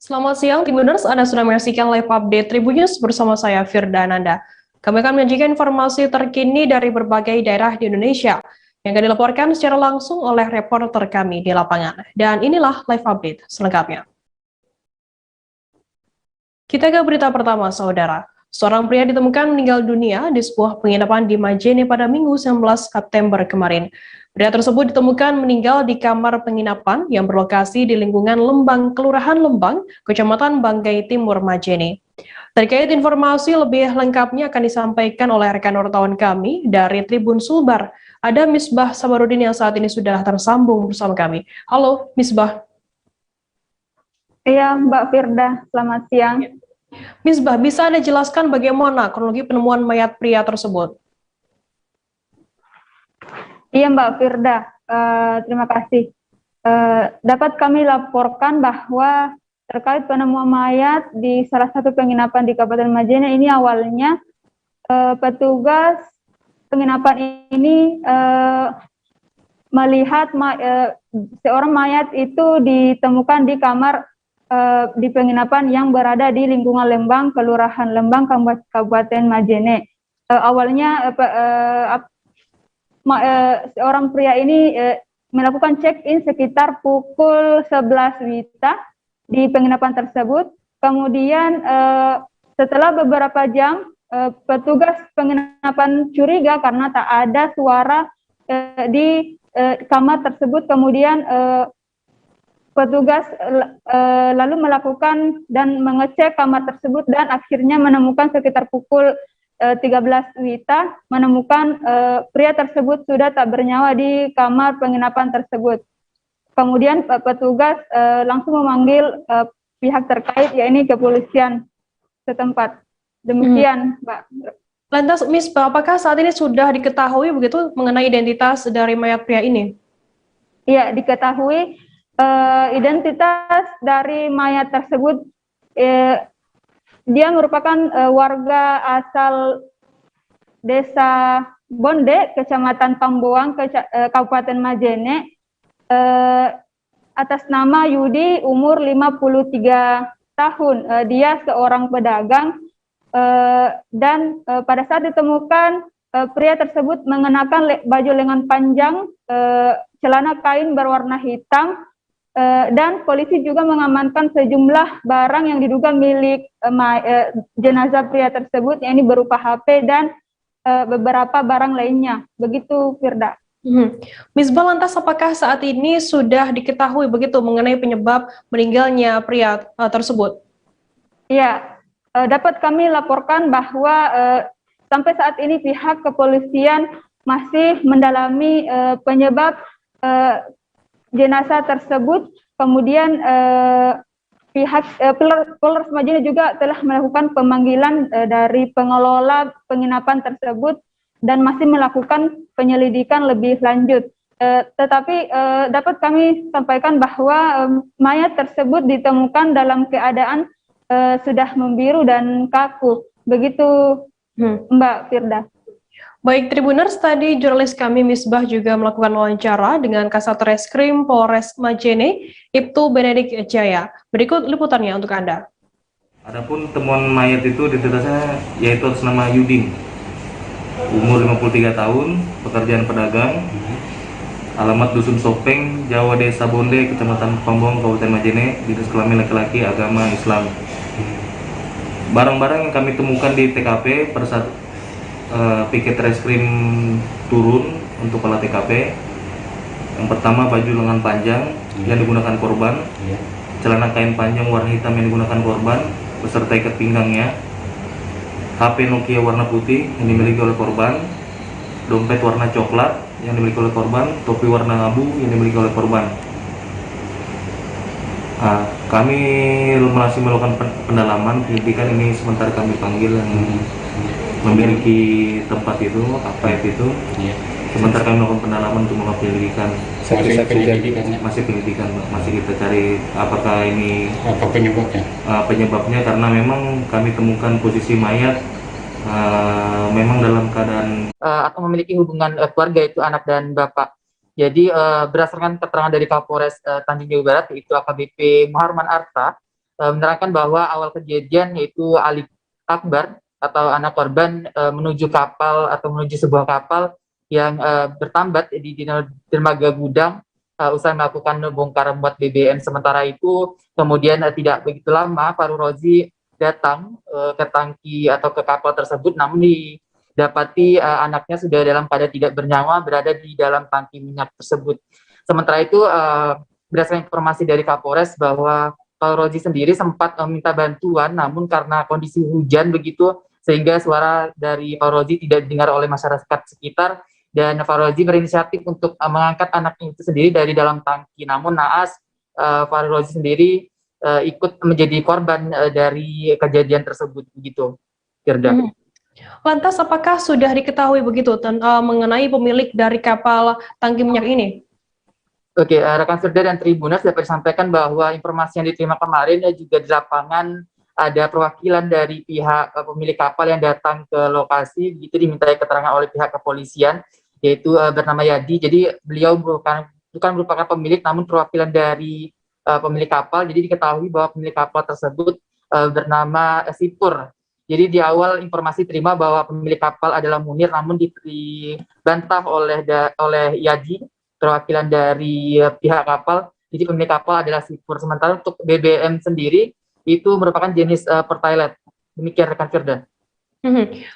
Selamat siang, Tribuners. Anda sudah menyaksikan live update Tribun News bersama saya, Firda Ananda. Kami akan menyajikan informasi terkini dari berbagai daerah di Indonesia yang akan dilaporkan secara langsung oleh reporter kami di lapangan. Dan inilah live update selengkapnya. Kita ke berita pertama, saudara. Seorang pria ditemukan meninggal dunia di sebuah penginapan di Majene pada Minggu 19 September kemarin. Pria tersebut ditemukan meninggal di kamar penginapan yang berlokasi di lingkungan Lembang, Kelurahan Lembang, Kecamatan Banggai Timur, Majene. Terkait informasi lebih lengkapnya akan disampaikan oleh rekan wartawan kami dari Tribun Sulbar. Ada Misbah Sabarudin yang saat ini sudah tersambung bersama kami. Halo, Misbah. Iya, Mbak Firda, selamat siang. Misbah, bisa Anda jelaskan bagaimana kronologi penemuan mayat pria tersebut? Iya, Mbak Firda, terima kasih. Dapat kami laporkan bahwa terkait penemuan mayat di salah satu penginapan di Kabupaten Majene ini awalnya petugas penginapan ini melihat seorang mayat itu ditemukan di kamar di penginapan yang berada di lingkungan Lembang, Kelurahan Lembang, Kabupaten Majene. Awalnya seorang pria ini melakukan check-in sekitar pukul 11 WITA di penginapan tersebut. Kemudian setelah beberapa jam, petugas penginapan curiga karena tak ada suara di kamar tersebut. Kemudian petugas lalu melakukan dan mengecek kamar tersebut dan akhirnya menemukan sekitar pukul 13 WITA, menemukan pria tersebut sudah tak bernyawa di kamar penginapan tersebut. Kemudian petugas langsung memanggil pihak terkait, yaitu kepolisian setempat. Demikian, Mbak. Lantas, Misbah, apakah saat ini sudah diketahui begitu mengenai identitas dari mayat pria ini? Iya, diketahui identitas dari mayat tersebut. Dia merupakan warga asal Desa Bonde, Kecamatan Pamboang, Kabupaten Majene, atas nama Yudi, umur 53 tahun. Dia seorang pedagang dan pada saat ditemukan pria tersebut mengenakan baju lengan panjang, celana kain berwarna hitam, dan polisi juga mengamankan sejumlah barang yang diduga milik jenazah pria tersebut, yakni berupa HP dan beberapa barang lainnya. Begitu, Firda. Misbah, lantas apakah saat ini sudah diketahui begitu mengenai penyebab meninggalnya pria tersebut? Iya, dapat kami laporkan bahwa sampai saat ini pihak kepolisian masih mendalami penyebab jenazah tersebut. Kemudian pihak Polres Majene juga telah melakukan pemanggilan dari pengelola penginapan tersebut dan masih melakukan penyelidikan lebih lanjut. Tetapi dapat kami sampaikan bahwa mayat tersebut ditemukan dalam keadaan sudah membiru dan kaku. Begitu, Mbak Firda. Baik, Tribuners, tadi jurnalis kami Misbah juga melakukan wawancara dengan Kasat Reskrim Polres Majene, Ibtu Benedik Jaya. Berikut liputannya untuk Anda. Adapun temuan mayat itu identitasnya yaitu atas nama Yudin, umur 53 tahun, pekerjaan pedagang, alamat Dusun Sopeng, Jawa Desa Bonde, Kecamatan Pambong, Kabupaten Majene, jenis kelamin laki-laki, agama Islam. Barang-barang yang kami temukan di TKP pada saat piket reskrim turun untuk olah TKP. Yang pertama, baju lengan panjang yang digunakan korban, celana kain panjang warna hitam yang digunakan korban beserta ikat pinggangnya, HP Nokia warna putih yang dimiliki oleh korban, dompet warna coklat yang dimiliki oleh korban, topi warna abu yang dimiliki oleh korban. Kami masih melakukan pendalaman penyelidikan ini, sementara kami panggil yang memiliki tempat itu, apa itu. Sementara kami melakukan pendalaman untuk melakukan penyelidikan. Masih penyelidikan, masih kita cari apakah ini apa penyebabnya. Penyebabnya karena memang kami temukan posisi mayat memang dalam keadaan atau memiliki hubungan keluarga, itu anak dan bapak. Jadi berdasarkan keterangan dari Kapolres Tanjung Jabung Barat, yaitu AKBP Muharman Arta, menerangkan bahwa awal kejadian yaitu Ali Akbar atau anak korban menuju kapal atau menuju sebuah kapal yang bertambat di dermaga gudang usai melakukan bongkar muat BBM. Sementara itu kemudian tidak begitu lama Faru Rozi datang ke tangki atau ke kapal tersebut, namun didapati anaknya sudah dalam keadaan tidak bernyawa berada di dalam tangki minyak tersebut. Sementara itu berdasarkan informasi dari Kapolres bahwa Faru Rozi sendiri sempat meminta bantuan, namun karena kondisi hujan begitu sehingga suara dari Faru Rozi tidak didengar oleh masyarakat sekitar, dan Faru Rozi berinisiatif untuk mengangkat anaknya itu sendiri dari dalam tangki. Namun naas Faru Rozi sendiri ikut menjadi korban dari kejadian tersebut begitu, Firda. Lantas apakah sudah diketahui begitu mengenai pemilik dari kapal tangki minyak ini? Oke, rekan Firda dan Tribuners dapat disampaikan bahwa informasi yang diterima kemarin juga di lapangan ada perwakilan dari pihak pemilik kapal yang datang ke lokasi, begitu dimintai keterangan oleh pihak kepolisian, yaitu bernama Yadi. Jadi beliau bukan merupakan pemilik, namun perwakilan dari pemilik kapal. Jadi diketahui bahwa pemilik kapal tersebut bernama Sipur. Jadi di awal informasi terima bahwa pemilik kapal adalah Munir, namun dibantah oleh Yadi, perwakilan dari pihak kapal. Jadi pemilik kapal adalah Sipur. Sementara untuk BBM sendiri itu merupakan jenis Pertalite. Demikian rekan Firda.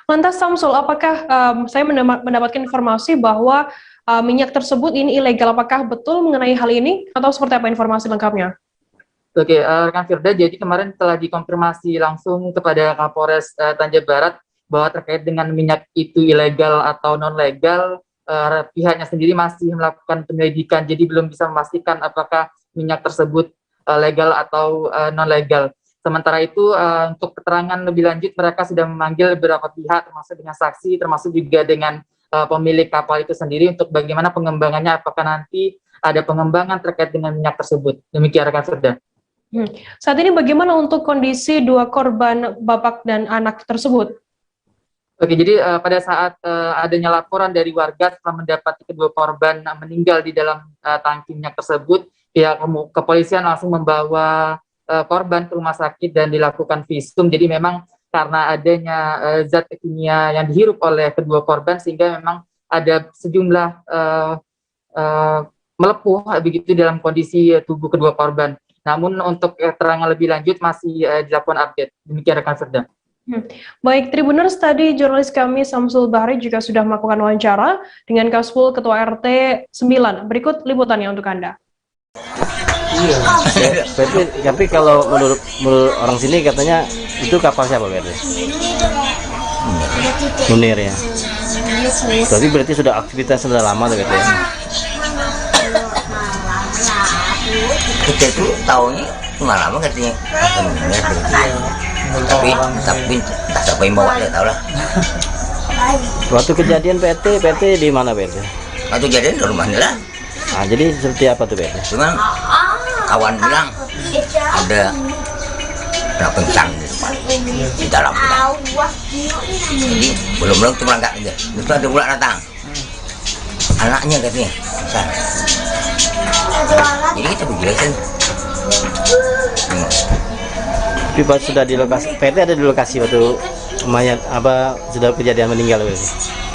Lantas Samsul, apakah saya mendapatkan informasi bahwa minyak tersebut ini ilegal? Apakah betul mengenai hal ini atau seperti apa informasi lengkapnya? Oke, rekan Firda, jadi kemarin telah dikonfirmasi langsung kepada Kapolres Tanja Barat bahwa terkait dengan minyak itu ilegal atau non legal, pihaknya sendiri masih melakukan penyelidikan, jadi belum bisa memastikan apakah minyak tersebut legal atau non legal. Sementara itu untuk keterangan lebih lanjut mereka sudah memanggil beberapa pihak termasuk dengan saksi, termasuk juga dengan pemilik kapal itu sendiri untuk bagaimana pengembangannya, apakah nanti ada pengembangan terkait dengan minyak tersebut. Demikian rekan Firda. Saat ini bagaimana untuk kondisi dua korban bapak dan anak tersebut? Oke, jadi pada saat adanya laporan dari warga setelah mendapati kedua korban meninggal di dalam tangki minyak tersebut, pihak kepolisian langsung membawa korban ke rumah sakit dan dilakukan visum. Jadi memang karena adanya zat kimia yang dihirup oleh kedua korban sehingga memang ada sejumlah melepuh begitu dalam kondisi tubuh kedua korban. Namun untuk keterangan lebih lanjut masih dilakukan update. Demikian rekan Firda. Baik, Tribuners, tadi jurnalis kami Samsul Bahri juga sudah melakukan wawancara dengan Kasful Ketua RT 9. Berikut liputannya untuk Anda. Iya. Tapi kalau menurut orang sini katanya itu kapal siapa berarti? Munir ya. Tapi berarti sudah aktivitas sudah lama tuh katanya. Kita itu tahunya nggak lama katanya. Tapi tak siapa yang bawa dia tahu lah. Waktu kejadian PT di mana PT? Waktu kejadian di rumahnya lah. Nah, jadi seperti apa tuh PT? Cuman kawan bilang ada pingsan di dalam gudang. Jadi belum cuma enggak aja. Terus ada pula datang anaknya katanya. Jadi kita berjelasin. Tapi pas sudah di lokasi, PT ada di lokasi waktu mayat apa sudah kejadian meninggal berarti?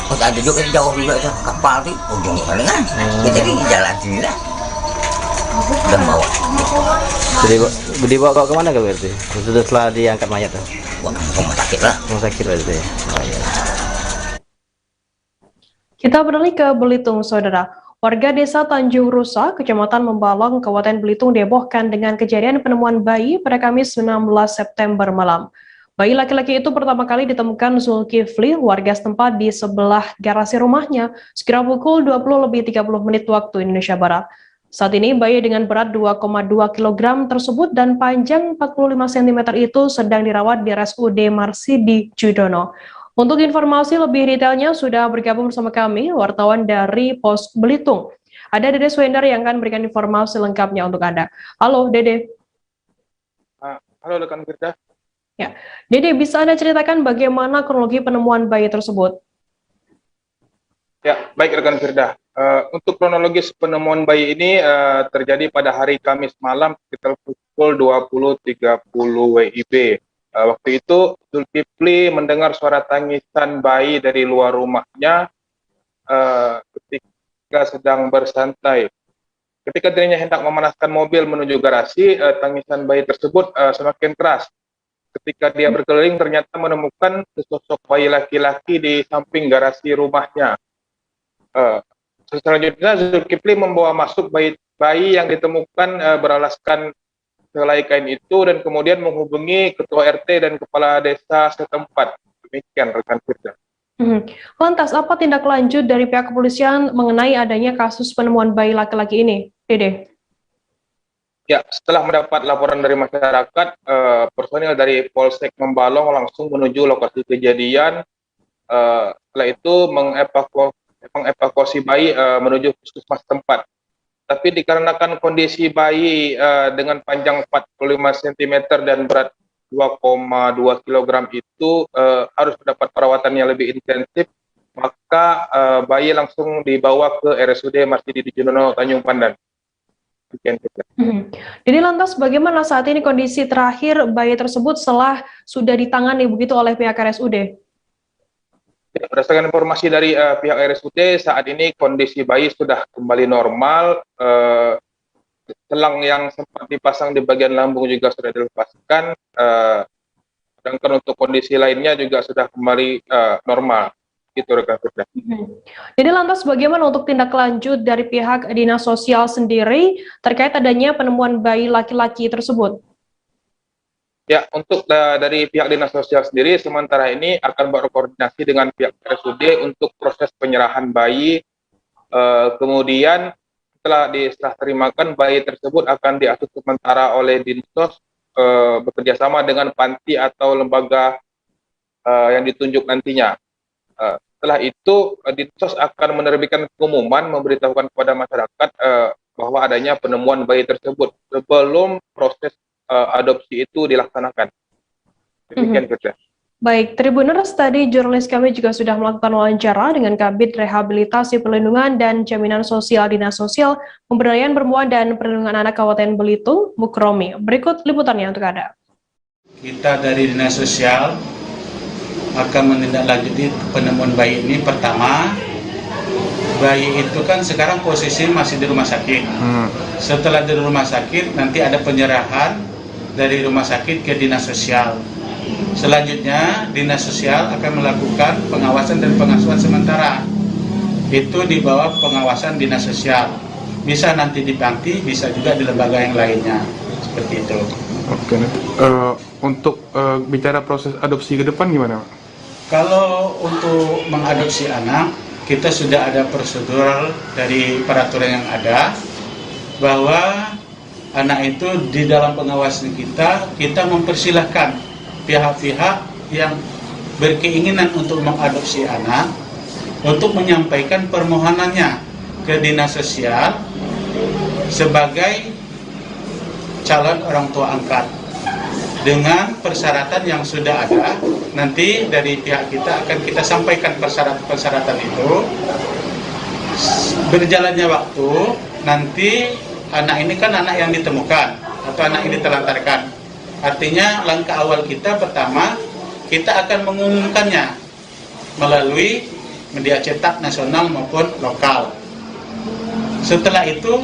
Oh, ada juga jauh juga itu kapal tuh ujungnya kan kan. Kita di jalan sini lah. Dan bawa. Jadi dibawa ke mana berarti? Sudah setelah diangkat mayat tuh? Bawa ke rumah sakit lah. Rumah sakit berarti. Oh, iya. Kita beralih ke Belitung, Saudara. Warga desa Tanjung Rusa, Kecamatan Membalong, Kabupaten Belitung dihebohkan dengan kejadian penemuan bayi pada Kamis 16 September malam. Bayi laki-laki itu pertama kali ditemukan Zulkifli, warga setempat di sebelah garasi rumahnya, sekira pukul 20:30 waktu Indonesia Barat. Saat ini bayi dengan berat 2,2 kg tersebut dan panjang 45 cm itu sedang dirawat di RSUD Marsidi Judono. Untuk informasi lebih detailnya sudah bergabung bersama kami wartawan dari Pos Belitung. Ada Dede Swendar yang akan memberikan informasi lengkapnya untuk Anda. Halo Dede. Halo rekan Firda. Ya, Dede, bisa Anda ceritakan bagaimana kronologi penemuan bayi tersebut? Ya, baik rekan Firda. Untuk kronologis penemuan bayi ini terjadi pada hari Kamis malam sekitar pukul 20.30 WIB. Waktu itu Zulkifli mendengar suara tangisan bayi dari luar rumahnya ketika sedang bersantai. Ketika dirinya hendak memanaskan mobil menuju garasi, tangisan bayi tersebut semakin keras. Ketika dia berkeliling, ternyata menemukan sesosok bayi laki-laki di samping garasi rumahnya. Selanjutnya Zulkifli membawa masuk bayi yang ditemukan beralaskan helai kain itu dan kemudian menghubungi ketua RT dan kepala desa setempat. Demikian rekan Firda. Lantas apa tindak lanjut dari pihak kepolisian mengenai adanya kasus penemuan bayi laki-laki ini, Dede? Ya, setelah mendapat laporan dari masyarakat, personil dari Polsek Membalong langsung menuju lokasi kejadian. Setelah itu mengevakuasi bayi menuju puskesmas tempat. Tapi dikarenakan kondisi bayi dengan panjang 45 cm dan berat 2,2 kg itu harus mendapat perawatan yang lebih intensif, maka bayi langsung dibawa ke RSUD Marsudi Dijono Tanjung Pandan. Jadi lantas bagaimana saat ini kondisi terakhir bayi tersebut setelah sudah ditangani begitu oleh pihak RSUD? Ya, berdasarkan informasi dari pihak RSUD, saat ini kondisi bayi sudah kembali normal. Selang yang sempat dipasang di bagian lambung juga sudah dilepaskan. Sedangkan untuk kondisi lainnya juga sudah kembali normal. Itu rekan Firda. Jadi lantas bagaimana untuk tindak lanjut dari pihak Dinas Sosial sendiri terkait adanya penemuan bayi laki-laki tersebut? Ya, untuk dari pihak Dinas Sosial sendiri sementara ini akan berkoordinasi dengan pihak RSUD untuk proses penyerahan bayi. Kemudian setelah diserah terimakan, bayi tersebut akan diasuh sementara oleh Dinsos bekerjasama dengan panti atau lembaga yang ditunjuk nantinya. Setelah itu Dinsos akan menerbitkan pengumuman memberitahukan kepada masyarakat bahwa adanya penemuan bayi tersebut sebelum proses adopsi itu dilaksanakan. Demikian Firda. Baik, Tribuners, tadi jurnalis kami juga sudah melakukan wawancara dengan Kabid Rehabilitasi Perlindungan dan Jaminan Sosial Dinas Sosial, Pemberdayaan Perempuan dan Perlindungan Anak Kabupaten Belitung, Mukromi. Berikut liputannya untuk Anda. Kita dari Dinas Sosial akan menindaklanjuti penemuan bayi ini. Pertama, bayi itu kan sekarang posisi masih di rumah sakit. Setelah di rumah sakit, nanti ada penyerahan dari rumah sakit ke Dinas Sosial. Selanjutnya, Dinas Sosial akan melakukan pengawasan dan pengasuhan sementara. Itu di bawah pengawasan Dinas Sosial. Bisa nanti di panti, bisa juga di lembaga yang lainnya. Seperti itu. Oke. Untuk bicara proses adopsi ke depan gimana, Pak? Kalau untuk mengadopsi anak, kita sudah ada prosedur dari peraturan yang ada, bahwa anak itu di dalam pengawasan kita mempersilahkan pihak-pihak yang berkeinginan untuk mengadopsi anak untuk menyampaikan permohonannya ke Dinas Sosial sebagai calon orang tua angkat dengan persyaratan yang sudah ada. Nanti dari pihak kita akan kita sampaikan persyaratan itu. Berjalannya waktu, nanti anak ini kan anak yang ditemukan atau anak yang ditelantarkan. Artinya langkah awal kita pertama, kita akan mengumumkannya melalui media cetak nasional maupun lokal. Setelah itu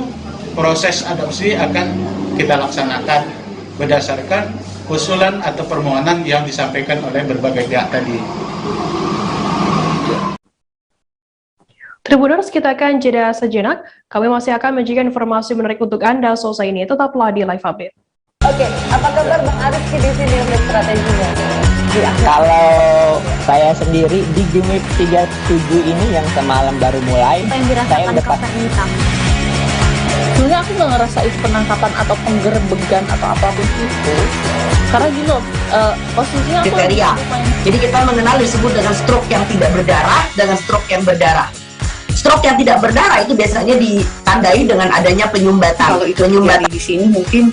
proses adopsi akan kita laksanakan berdasarkan usulan atau permohonan yang disampaikan oleh berbagai pihak tadi. Tribuners, kita akan jeda sejenak. Kami masih akan menyajikan informasi menarik untuk Anda selesai ini. Tetaplah di Live Update. Oke, apa kabar Bang Arifki di sini untuk strateginya? Kalau saya sendiri di game 37 ini yang semalam baru mulai, saya udah pas. Sebenarnya aku nggak ngerasa itu penangkapan atau penggerbegan atau apapun itu, karena gini loh, posisinya kriteria. Jadi kita mengenal disebut dengan stroke yang tidak berdarah dengan stroke yang berdarah. Stroke yang tidak berdarah itu biasanya ditandai dengan adanya penyumbatan. Kalau itu penyumbatan di sini mungkin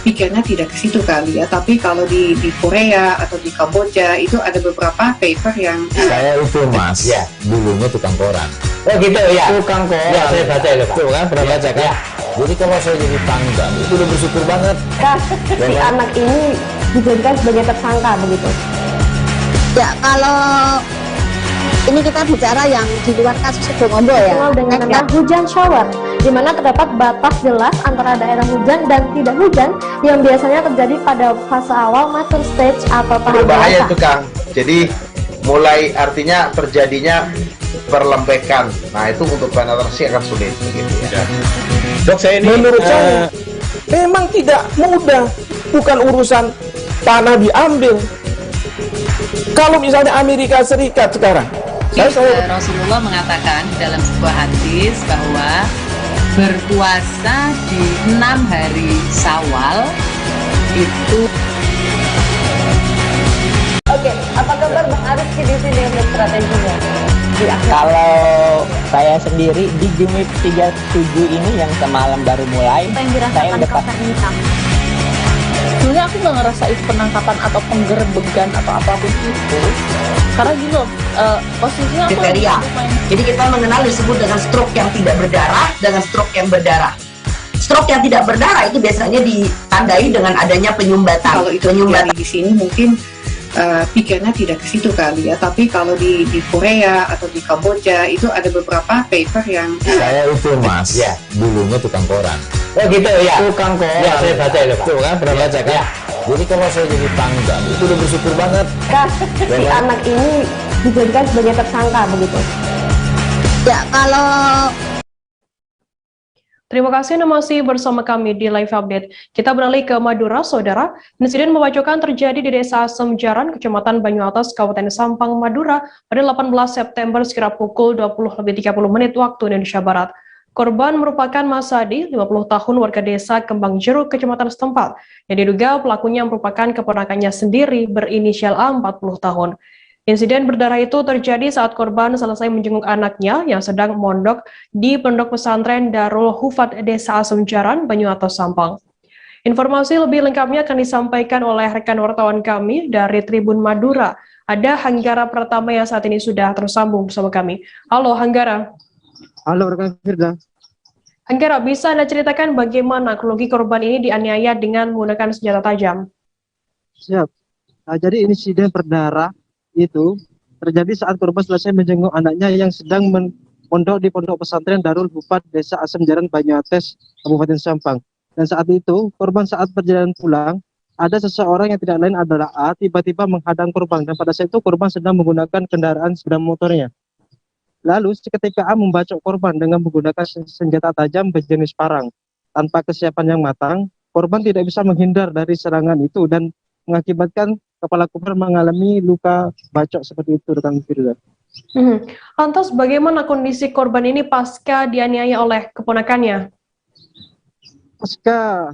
pikirnya tidak ke situ kali ya, tapi kalau di Korea atau di Kamboja itu ada beberapa paper yang saya itu mas, ya dulunya tukang koran. Oh gitu ya. Tukang koran. Ya, saya baca itu, Pak. Tuh kan, pernah baca kan? Ya. Jadi kalau saya jadi pangdam, itu udah bersyukur banget. Si anak ini dijadikan sebagai tersangka begitu. Ya, kalau ini kita bicara yang di luar kasus Sidoarjo ya. Dikenal dengan nama hujan shower, di mana terdapat batas jelas antara daerah hujan dan tidak hujan yang biasanya terjadi pada fase awal mature stage atau tahap berbahaya dewasa. itu Kang. Jadi mulai artinya terjadinya perlembekan. Nah itu untuk penetrasi akan sulit begitu ya. Dok, saya ini menurut saya memang tidak mudah, bukan urusan tanah diambil. Kalau misalnya Amerika Serikat sekarang, Rasulullah mengatakan dalam sebuah hadis bahwa berpuasa di 6 hari Syawal itu. Oke, apa kabar Bang Arif di sini untuk strateginya? Kalau saya sendiri di Gimip 37 ini yang semalam baru mulai, Apa yang dirasakan saya udah Kapten Hitam? Sebenarnya aku nggak ngerasain penangkapan atau penggerebegan atau apapun itu, karena gini loh, posisinya aku kriteria. Jadi kita mengenal disebut dengan stroke yang tidak berdarah dengan stroke yang berdarah. Stroke yang tidak berdarah itu biasanya ditandai dengan adanya penyumbatan. Kalau itu terjadi di sini mungkin pikirnya tidak ke situ kali ya, tapi kalau di Korea atau di Kamboja itu ada beberapa paper yang saya itu Mas, ya, dulunya tukang koran. Oh gitu ya. Tukang koran. Ya, saya baca itu, Pak. Tuh kan, pernah baca kan? Ya. Jadi kalau saya jadi pangdam, itu udah bersyukur banget. Si anak ini dijadikan sebagai tersangka begitu. Ya, kalau Terima kasih Anda masih bersama kami di Live Update. Kita beralih ke Madura, Saudara. Insiden membacokan terjadi di Desa Semjaran, Kecamatan Banyuatas, Kabupaten Sampang, Madura pada 18 September sekira pukul 20.30 waktu Indonesia Barat. Korban merupakan Mas Sadi, 50 tahun, warga desa Kembang Jeruk, Kecamatan setempat, yang diduga pelakunya merupakan keponakannya sendiri berinisial A, 40 tahun. Insiden berdarah itu terjadi saat korban selesai menjenguk anaknya yang sedang mondok di Pondok Pesantren Darul Hufat Desa Semjaran, Banyuatas, Sampang. Informasi lebih lengkapnya akan disampaikan oleh rekan wartawan kami dari Tribun Madura. Ada Hanggara Pratama yang saat ini sudah tersambung bersama kami. Halo Hanggara. Halo rekan Firda. Hanggara, bisa Anda ceritakan bagaimana kronologi korban ini dianiaya dengan menggunakan senjata tajam? Siap. Nah, jadi insiden berdarah itu terjadi saat korban selesai menjenguk anaknya yang sedang mondok di Pondok Pesantren Darul Hufat Desa Semjaran, Banyuates, Kabupaten Sampang. Dan saat itu korban saat perjalanan pulang, ada seseorang yang tidak lain adalah A tiba-tiba menghadang korban, dan pada saat itu korban sedang menggunakan kendaraan sepeda motornya. Lalu seketika A membacok korban dengan menggunakan senjata tajam berjenis parang. Tanpa kesiapan yang matang, korban tidak bisa menghindar dari serangan itu dan mengakibatkan kepala korban mengalami luka bacok seperti itu, rekan Firda. Lantas bagaimana kondisi korban ini pasca dianiaya oleh keponakannya? Pasca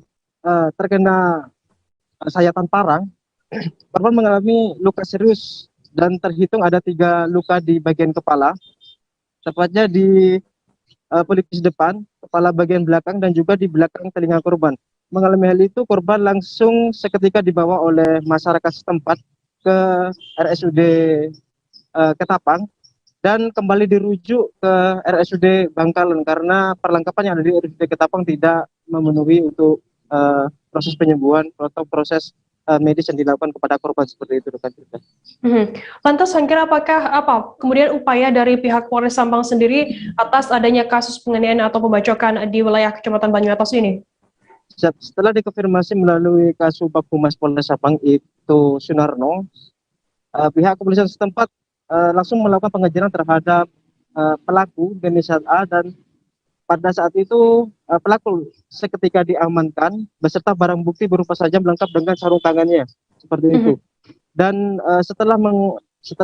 terkena sayatan parang, korban mengalami luka serius dan terhitung ada 3 luka di bagian kepala, tepatnya di pelipis depan, kepala bagian belakang, dan juga di belakang telinga korban. Mengalami hal itu, korban langsung seketika dibawa oleh masyarakat setempat ke RSUD Ketapang dan kembali dirujuk ke RSUD Bangkalan karena perlengkapan yang ada di RSUD Ketapang tidak memenuhi untuk proses penyembuhan atau proses medis yang dilakukan kepada korban seperti itu, rekan kita. Lantas Hanggara, apakah kemudian upaya dari pihak Polres Sampang sendiri atas adanya kasus penganiayaan atau pembacokan di wilayah Kecamatan Banyuatas ini? Setelah dikonfirmasi melalui Kasubag Humas Polres Sampang itu Sunarno, pihak kepolisian setempat langsung melakukan pengejaran terhadap pelaku berinisial A, dan pada saat itu pelaku seketika diamankan beserta barang bukti berupa sajam lengkap dengan sarung tangannya seperti itu. Dan setelah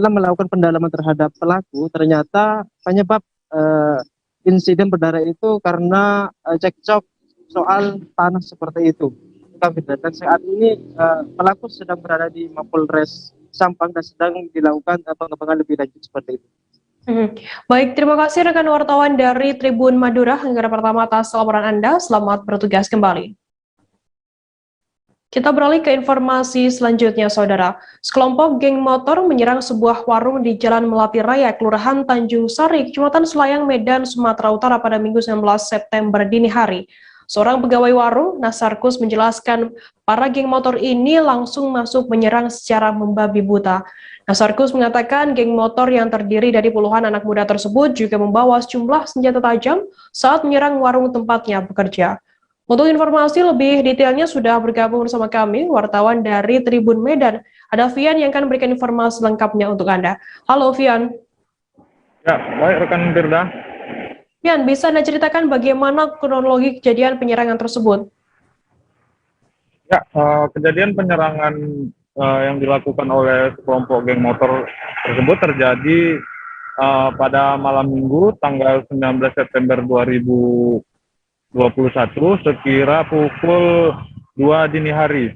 melakukan pendalaman terhadap pelaku, ternyata penyebab insiden berdarah itu karena cekcok soal tanah seperti itu. Dan saat ini pelaku sedang berada di Mapolres Sampang dan sedang dilakukan pengembangan lebih lanjut seperti itu. Baik, terima kasih rekan wartawan dari Tribun Madura, Hanggara Pertama atas laporan Anda. Selamat bertugas kembali. Kita beralih ke informasi selanjutnya, Saudara. Sekelompok geng motor menyerang sebuah warung di Jalan Melati Raya, Kelurahan Tanjung Sari, Kecamatan Selayang, Medan, Sumatera Utara pada Minggu 19 September dini hari. Seorang pegawai warung, Nasarkus, menjelaskan para geng motor ini langsung masuk menyerang secara membabi buta. Nasarkus mengatakan geng motor yang terdiri dari puluhan anak muda tersebut juga membawa sejumlah senjata tajam saat menyerang warung tempatnya bekerja. Untuk informasi lebih detailnya sudah bergabung bersama kami, wartawan dari Tribun Medan. Ada Vian yang akan memberikan informasi lengkapnya untuk Anda. Halo Vian. Ya, baik rekan Firda. Vian, bisa Anda ceritakan bagaimana kronologi kejadian penyerangan tersebut? Ya, kejadian penyerangan yang dilakukan oleh sekelompok geng motor tersebut terjadi pada malam Minggu tanggal 19 September 2021 sekira pukul 2 dini hari,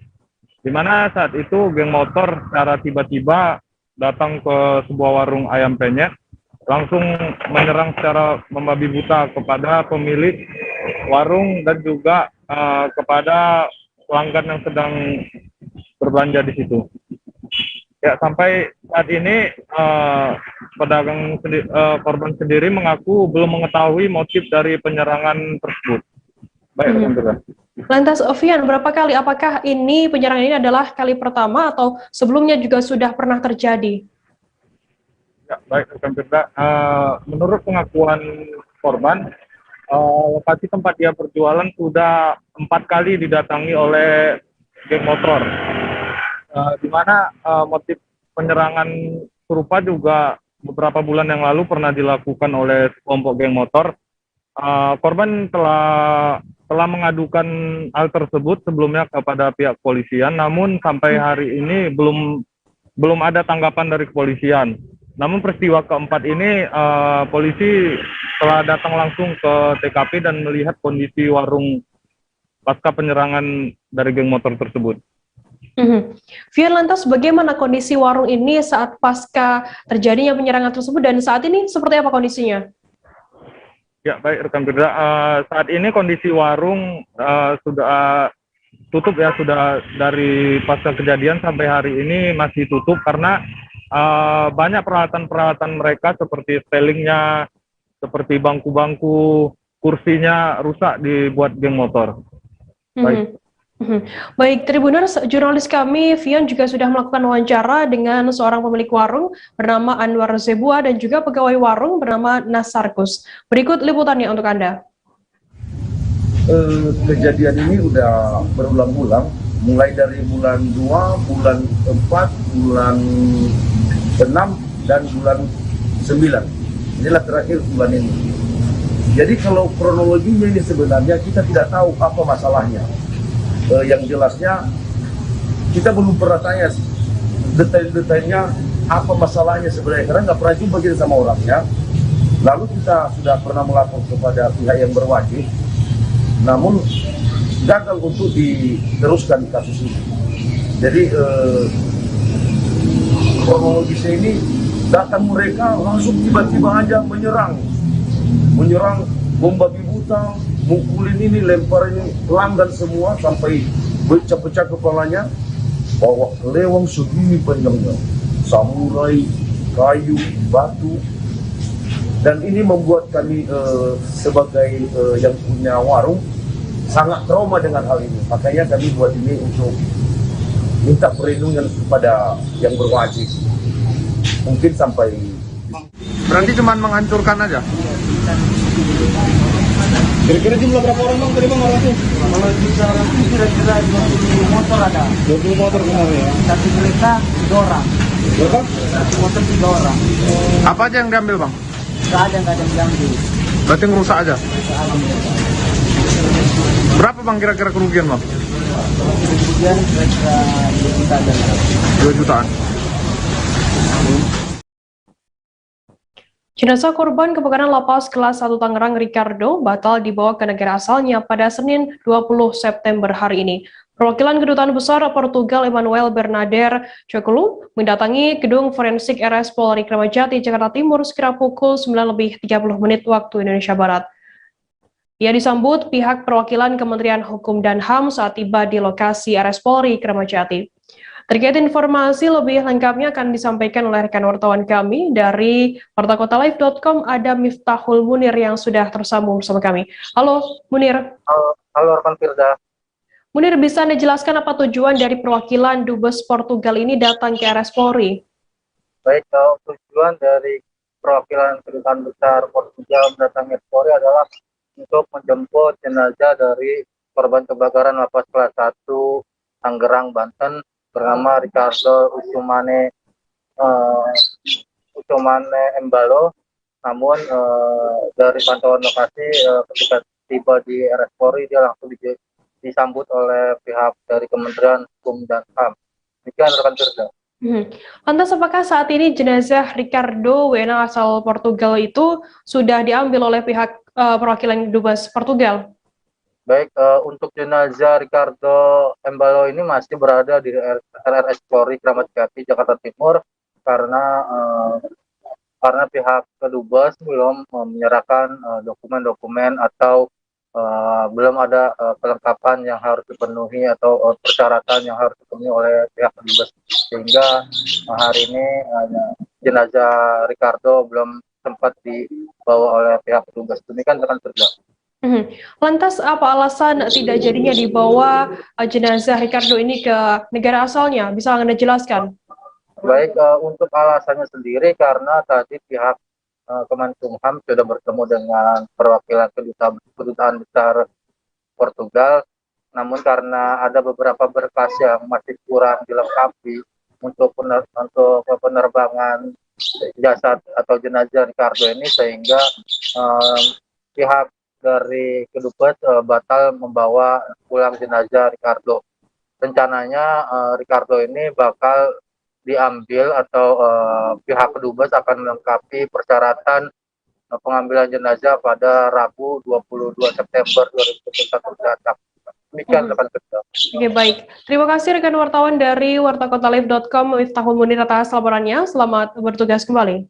di mana saat itu geng motor secara tiba-tiba datang ke sebuah warung ayam penyet, langsung menyerang secara membabi buta kepada pemilik warung dan juga kepada pelanggan yang sedang berbelanja di situ. Ya, sampai saat ini korban sendiri mengaku belum mengetahui motif dari penyerangan tersebut. Baik, Lantas, Vian, berapa kali? Apakah ini penyerangan ini adalah kali pertama atau sebelumnya juga sudah pernah terjadi? Ya, baik, rekan Firda. Menurut pengakuan korban, lokasi tempat dia berjualan sudah 4 kali didatangi oleh geng motor, di mana motif penyerangan serupa juga beberapa bulan yang lalu pernah dilakukan oleh kelompok geng motor. Korban telah mengadukan hal tersebut sebelumnya kepada pihak kepolisian, namun sampai hari ini belum ada tanggapan dari kepolisian. Namun peristiwa keempat ini polisi telah datang langsung ke TKP dan melihat kondisi warung pasca penyerangan dari geng motor tersebut. Vian, lantas bagaimana kondisi warung ini saat pasca terjadinya penyerangan tersebut dan saat ini seperti apa kondisinya? Ya, baik rekan Firda. Saat ini kondisi warung sudah tutup ya, sudah dari pasca kejadian sampai hari ini masih tutup karena banyak peralatan-peralatan mereka seperti stelingnya, seperti bangku-bangku, kursinya rusak dibuat geng motor. Baik. Baik, Tribuners, jurnalis kami Vian juga sudah melakukan wawancara dengan seorang pemilik warung bernama Anwar Zebua dan juga pegawai warung bernama Nasarkus. Berikut liputannya untuk Anda. Kejadian ini udah berulang-ulang, mulai dari bulan 2, bulan 4, bulan 6, dan bulan 9. Inilah terakhir bulan ini. Jadi kalau kronologinya ini sebenarnya kita tidak tahu apa masalahnya. Yang jelasnya kita belum pernah tanya detail-detailnya apa masalahnya sebenarnya, karena nggak pernah jumpa kita sama orangnya. Lalu kita sudah pernah melapor kepada pihak yang berwajib, namun gagal untuk diteruskan kasus ini. Jadi kronologisnya ini datang mereka langsung tiba-tiba aja menyerang bom babi buta, mukulin ini, lempar ini, pelanggan semua sampai pecah-pecah kepalanya, bawa kelewang segini panjangnya, samurai, kayu, batu, dan ini membuat kami sebagai yang punya warung sangat trauma dengan hal ini. Makanya kami buat ini untuk minta perlindungan kepada yang berwajib. Mungkin sampai berarti cuma menghancurkan aja. Kira-kira jumlah berapa orang bang tadi bang orangnya? Kalau bicara itu kira-kira 20 motor ada. 20 motor kemarin ya? Satu kereta 3 orang. Berapa? Satu motor 3 orang. Apa aja yang diambil bang? Nggak ada yang diambil. Berarti ngerusak aja? Berapa bang kira-kira kerugian bang? Kerugian kira-kira 2 juta ada. 2 jutaan. Jenazah korban kebakaran lapas kelas 1 Tangerang Ricardo batal dibawa ke negara asalnya pada Senin 20 September hari ini. Perwakilan Kedutaan Besar Portugal Emmanuel Bernader Cokulu mendatangi gedung forensik RS Polri Kramat Jati, Jakarta Timur sekira pukul 9:30 waktu Indonesia Barat. Ia disambut pihak perwakilan Kementerian Hukum dan HAM saat tiba di lokasi RS Polri Kramat Jati. Terkait informasi lebih lengkapnya akan disampaikan oleh rekan wartawan kami dari wartakotalive.com, ada Miftahul Munir yang sudah tersambung bersama kami. Halo Munir. Halo rekan Firda. Munir, bisa Anda jelaskan apa tujuan dari perwakilan Dubes Portugal ini datang ke RS Polri? Baik, tujuan dari perwakilan Kedutaan Besar Portugal mendatangi Polri adalah untuk menjemput jenazah dari korban kebakaran lapas kelas 1 Tangerang, Banten bernama Ricardo Usumane Embalo. Namun dari pantauan lokasi ketika tiba di RS Polri dia langsung disambut oleh pihak dari Kementerian Hukum dan HAM. Demikian rekan Firda. Lantas apakah saat ini jenazah Ricardo Wena asal Portugal itu sudah diambil oleh pihak perwakilan Dubes Portugal? Baik, untuk jenazah Ricardo Embalo ini masih berada di RRS Polri Kramat Jati, Jakarta Timur karena pihak Kedubes belum menyerahkan dokumen-dokumen atau belum ada kelengkapan yang harus dipenuhi atau persyaratan yang harus dipenuhi oleh pihak Kedubes, sehingga hari ini jenazah Ricardo belum sempat dibawa oleh pihak Kedubes. Demikian rekan Firda. Lantas apa alasan tidak jadinya dibawa jenazah Ricardo ini ke negara asalnya? Bisa Anda jelaskan? Baik, untuk alasannya sendiri karena tadi pihak Kemenkumham sudah bertemu dengan perwakilan Kedutaan Besar Portugal, namun karena ada beberapa berkas yang masih kurang dilengkapi untuk penerbangan jasad atau jenazah Ricardo ini, sehingga pihak dari Kedubes batal membawa pulang jenazah Ricardo. Rencananya Ricardo ini bakal diambil atau pihak Kedubes akan melengkapi persyaratan pengambilan jenazah pada Rabu 22 September 2021 mendatang. Demikian rekan Firda. Oke, baik. Terima kasih rekan wartawan dari wartakotalive.com Miftahul Munir atas laporannya. Selamat bertugas kembali.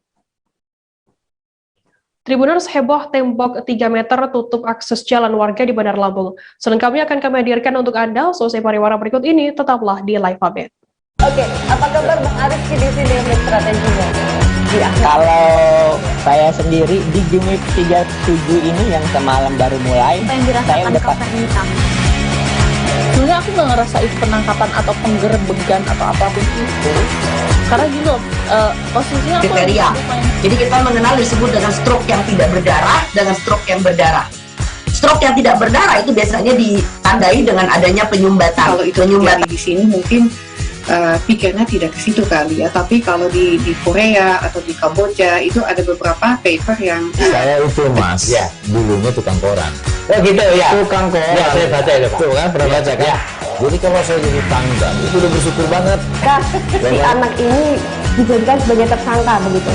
Tribuners heboh tembok 3 meter tutup akses jalan warga di Bandar Lampung. Selengkapnya akan kami hadirkan untuk Anda. Selesai pariwara berikut ini, tetaplah di Live Update. Oke, apa kabar Bang Arif di sini dengan strateginya? Kalau saya sendiri di Gimip 37 ini yang semalam baru mulai, saya udah pasti. Sebenarnya aku nggak ngerasa itu penangkapan atau penggerbegan atau apapun itu, karena gini loh, posisinya aku kriteria. Jadi kita mengenal disebut dengan stroke yang tidak berdarah dengan stroke yang berdarah. Stroke yang tidak berdarah itu biasanya ditandai dengan adanya penyumbatan. Kalau itu terjadi di sini mungkin pikirnya tidak ke situ kali ya, tapi kalau di Korea atau di Kamboja itu ada beberapa paper yang saya itu mas, ya dulunya tukang koran. Oh gitu ya, Tukang koran. Ya saya baca itu Pak. Tuh kan pernah baca kan? Ya. Jadi kalau saya jadi tangga itu udah bersyukur banget. Si anak ini dijadikan sebagai tersangka begitu.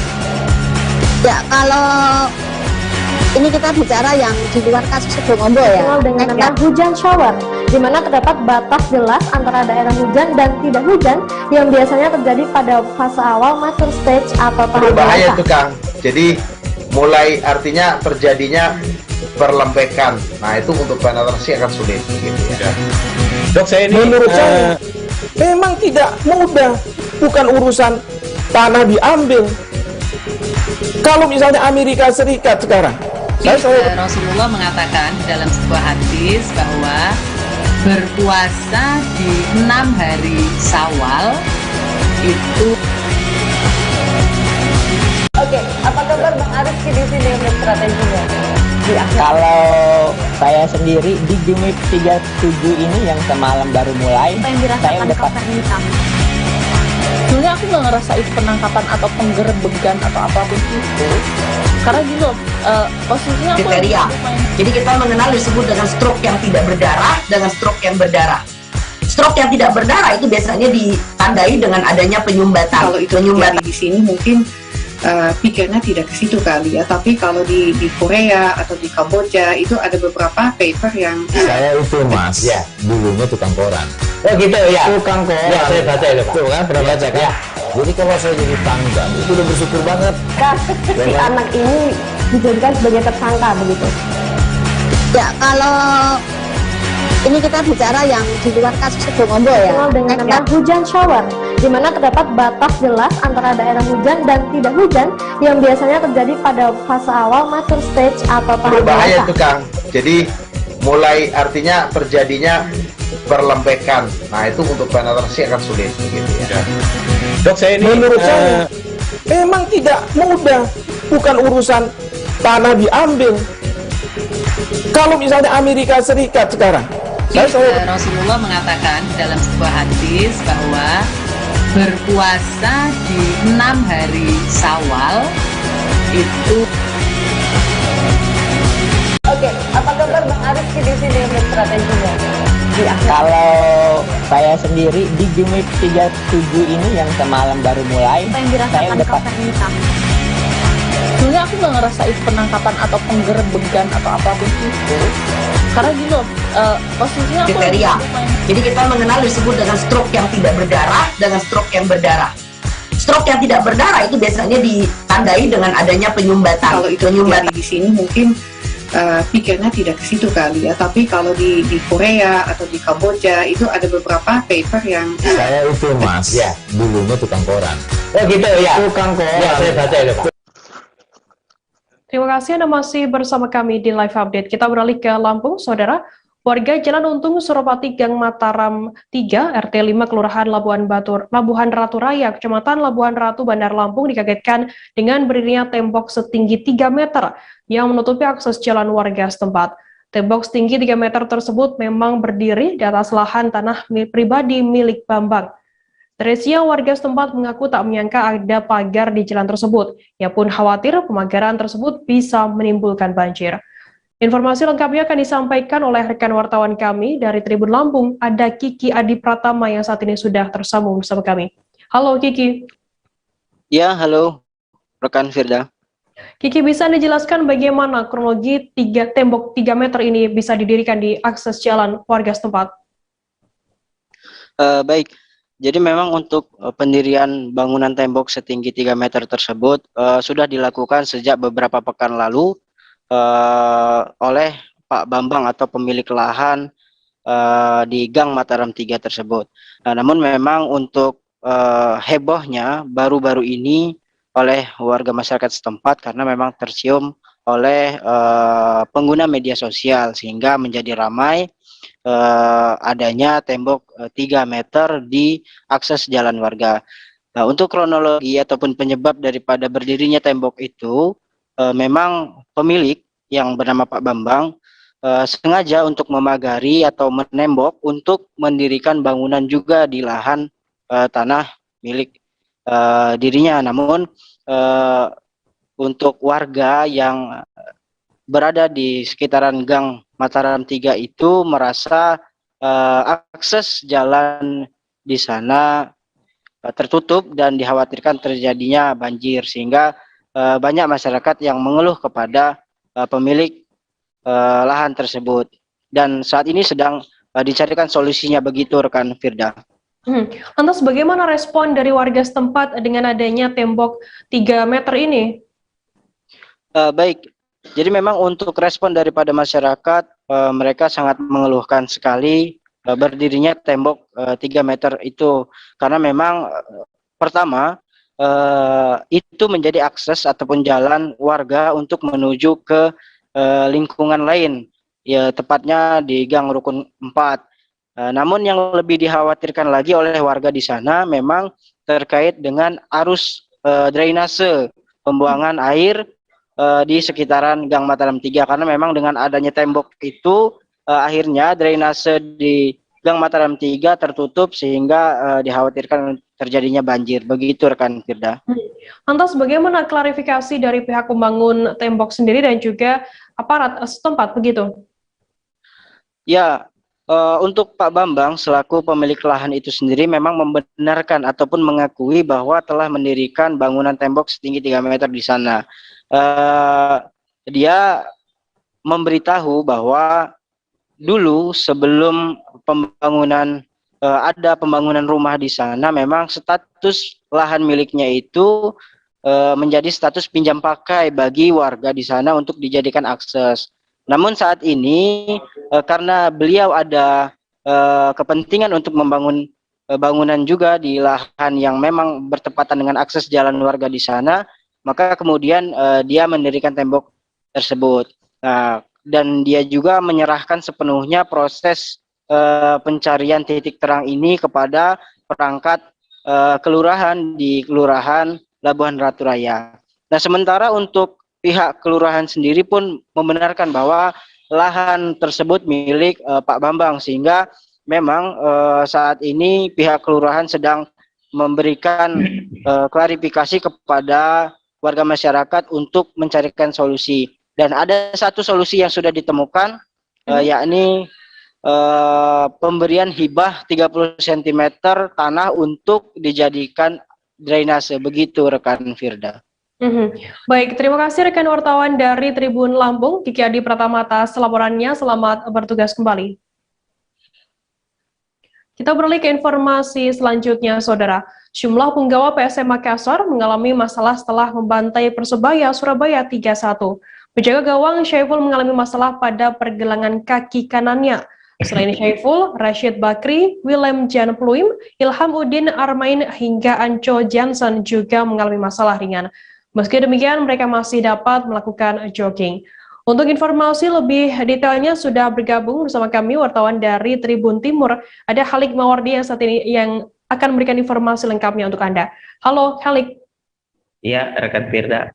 Ya, kalau ini kita bicara yang di luar kasus Sebongombo ya. Dikenal dengan nama hujan shower, di mana terdapat batas jelas antara daerah hujan dan tidak hujan yang biasanya terjadi pada fase awal mature stage atau tahap Berbahaya dewasa. itu Kang. Jadi mulai artinya terjadinya perlempekan. Nah itu untuk penetrasi akan sulit gitu ya. Dok, saya ini menurut saya memang tidak mudah, bukan urusan tanah diambil. Kalau misalnya Amerika Serikat sekarang, Rasulullah mengatakan dalam sebuah hadis bahwa berpuasa di 6 hari Syawal itu. Oke, apa kabar Bang Arif di sini dengan strateginya? Kalau saya sendiri di Gimip 37 ini yang semalam baru mulai, saya udah pasti. Sebenarnya aku nggak ngerasa itu penangkapan atau penggerbegan atau apapun itu, karena gini loh, posisinya aku kriteria. Jadi kita mengenal disebut dengan stroke yang tidak berdarah dengan stroke yang berdarah. Stroke yang tidak berdarah itu biasanya ditandai dengan adanya penyumbatan. Kalau itu terjadi di sini mungkin pikirnya tidak ke situ kali ya, tapi kalau di Korea atau di Kamboja itu ada beberapa paper yang saya itu mas, ya dulunya tukang koran. Oh gitu ya, Tukang koran. Ya saya baca itu Pak. Tuh kan pernah baca kan? Ya. Jadi kalau saya jadi tangga itu udah bersyukur banget. Si anak ini dijadikan sebagai tersangka begitu. Ya, kalau ini kita bicara yang di luar kasus Kedongombo ya. Dengan nama hujan shower, di mana terdapat batas jelas antara daerah hujan dan tidak hujan yang biasanya terjadi pada fase awal mature stage atau tahap Berbahaya dewasa. itu Kang. Jadi mulai artinya terjadinya perlembekan. Nah itu untuk penetrasi akan sulit gitu ya. Dok, saya ini menurut saya memang tidak mudah, bukan urusan tanah diambil. Kalau misalnya Amerika Serikat sekarang, Rasulullah mengatakan dalam sebuah hadis bahwa berpuasa di 6 hari Syawal itu. Oke, apa kabar Bang Aris di sini untuk strateginya? Kalau saya sendiri di Gimik 37 ini yang semalam baru mulai, Apa yang dirasakan Kopernika? Sebenarnya aku nggak ngerasa itu penangkapan atau penggerbegan atau apapun itu, karena gini loh, posisinya aku Kriteria. Jadi kita mengenal disebut dengan stroke yang tidak berdarah dengan stroke yang berdarah. Stroke yang tidak berdarah itu biasanya ditandai dengan adanya penyumbatan. Kalau itu terjadi di sini mungkin pikirnya tidak ke situ kali ya, tapi kalau di Korea atau di Kamboja itu ada beberapa paper yang Saya itu Mas, ya, dulunya tukang koran. Oh gitu ya. Tukang koran. Ya, saya baca itu Pak. Terima kasih Anda masih bersama kami di Live Update. Kita beralih ke Lampung, Saudara. Warga Jalan Untung, Suropati, Gang Mataram 3, RT 5, Kelurahan Labuhan Ratu Raya, Kecamatan Labuhan Ratu, Bandar Lampung dikagetkan dengan berdirinya tembok setinggi 3 meter yang menutupi akses jalan warga setempat. Tembok setinggi 3 meter tersebut memang berdiri di atas lahan tanah pribadi milik Bambang. Dari siang, warga setempat mengaku tak menyangka ada pagar di jalan tersebut. Ia pun khawatir pemagaran tersebut bisa menimbulkan banjir. Informasi lengkapnya akan disampaikan oleh rekan wartawan kami dari Tribun Lampung, ada Kiki Adi Pratama yang saat ini sudah tersambung bersama kami. Halo Kiki. Ya, halo rekan Firda. Kiki, bisa Anda jelaskan bagaimana kronologi tembok 3 meter ini bisa didirikan di akses jalan warga setempat? Baik, jadi memang untuk pendirian bangunan tembok setinggi 3 meter tersebut sudah dilakukan sejak beberapa pekan lalu oleh Pak Bambang atau pemilik lahan di Gang Mataram 3 tersebut. Nah, namun memang untuk hebohnya baru-baru ini oleh warga masyarakat setempat karena memang tercium oleh pengguna media sosial sehingga menjadi ramai adanya tembok 3 meter di akses jalan warga. Nah, untuk kronologi ataupun penyebab daripada berdirinya tembok itu memang pemilik yang bernama Pak Bambang sengaja untuk memagari atau menembok untuk mendirikan bangunan juga di lahan tanah milik dirinya. Namun untuk warga yang berada di sekitaran Gang Mataram 3 itu merasa akses jalan di sana tertutup dan dikhawatirkan terjadinya banjir sehingga banyak masyarakat yang mengeluh kepada pemilik lahan tersebut dan saat ini sedang dicarikan solusinya, begitu rekan Firda. Lantas bagaimana respon dari warga setempat dengan adanya tembok 3 meter ini? Baik, jadi memang untuk respon daripada masyarakat mereka sangat mengeluhkan sekali berdirinya tembok 3 meter itu karena memang pertama itu menjadi akses ataupun jalan warga untuk menuju ke lingkungan lain, ya tepatnya di Gang Rukun 4. Namun yang lebih dikhawatirkan lagi oleh warga di sana memang terkait dengan arus drainase pembuangan air di sekitaran Gang Mataram 3 karena memang dengan adanya tembok itu akhirnya drainase di Gang Mataram 3 tertutup sehingga dikhawatirkan terjadinya banjir. Begitu rekan Firda. Lantas bagaimana klarifikasi dari pihak pembangun tembok sendiri dan juga aparat setempat begitu? Ya, untuk Pak Bambang selaku pemilik lahan itu sendiri memang membenarkan ataupun mengakui bahwa telah mendirikan bangunan tembok setinggi 3 meter di sana. Dia memberitahu bahwa dulu sebelum pembangunan ada pembangunan rumah di sana, memang status lahan miliknya itu menjadi status pinjam pakai bagi warga di sana untuk dijadikan akses. Namun saat ini karena beliau ada kepentingan untuk membangun bangunan juga di lahan yang memang bertepatan dengan akses jalan warga di sana, maka kemudian dia mendirikan tembok tersebut. Nah, dan dia juga menyerahkan sepenuhnya proses pencarian titik terang ini kepada perangkat kelurahan di Kelurahan Labuhan Ratu Raya. Nah, sementara untuk pihak kelurahan sendiri pun membenarkan bahwa lahan tersebut milik Pak Bambang, sehingga memang saat ini pihak kelurahan sedang memberikan klarifikasi kepada warga masyarakat untuk mencarikan solusi. Dan ada satu solusi yang sudah ditemukan, yakni pemberian hibah 30 cm tanah untuk dijadikan drainase. Begitu rekan Firda. Baik, terima kasih rekan wartawan dari Tribun Lampung, Kiki Adi Pratama atas laporannya. Selamat bertugas kembali. Kita beralih ke informasi selanjutnya, Saudara. Jumlah penggawa PSM Makassar mengalami masalah setelah membantai Persebaya Surabaya 3-1. Penjaga gawang Syaiful mengalami masalah pada pergelangan kaki kanannya. Selain Syaiful, Rashid Bakri, Willem Jan Pluim, Ilham Udin Armain hingga Anco Jansen juga mengalami masalah ringan. Meski demikian, mereka masih dapat melakukan jogging. Untuk informasi lebih detailnya sudah bergabung bersama kami wartawan dari Tribun Timur. Ada Halik Mawardi yang saat ini yang akan memberikan informasi lengkapnya untuk Anda. Halo, Halik. Iya, rekan Firda.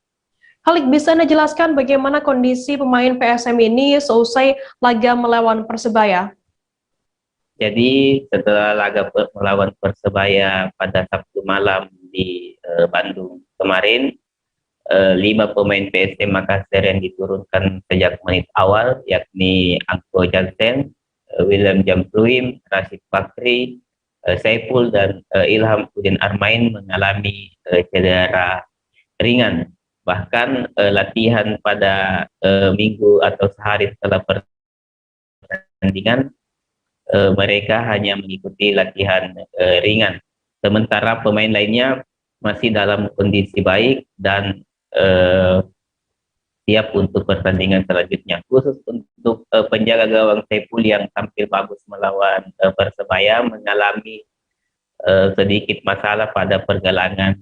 Halik, bisa Anda jelaskan bagaimana kondisi pemain PSM ini seusai laga melawan Persebaya? Jadi setelah laga melawan Persebaya pada Sabtu malam di Bandung kemarin, 5 pemain PSM Makassar yang diturunkan sejak menit awal, yakni Anco Jansen, Willem Jan Pluim, Rashid Bakri, Syaiful, dan Ilham Udin Armain mengalami cedera ringan. Bahkan latihan pada minggu atau sehari setelah pertandingan, mereka hanya mengikuti latihan ringan. Sementara pemain lainnya masih dalam kondisi baik dan siap untuk pertandingan selanjutnya. Khusus untuk penjaga gawang Syaiful yang tampil bagus melawan Persebaya mengalami sedikit masalah pada pergelangan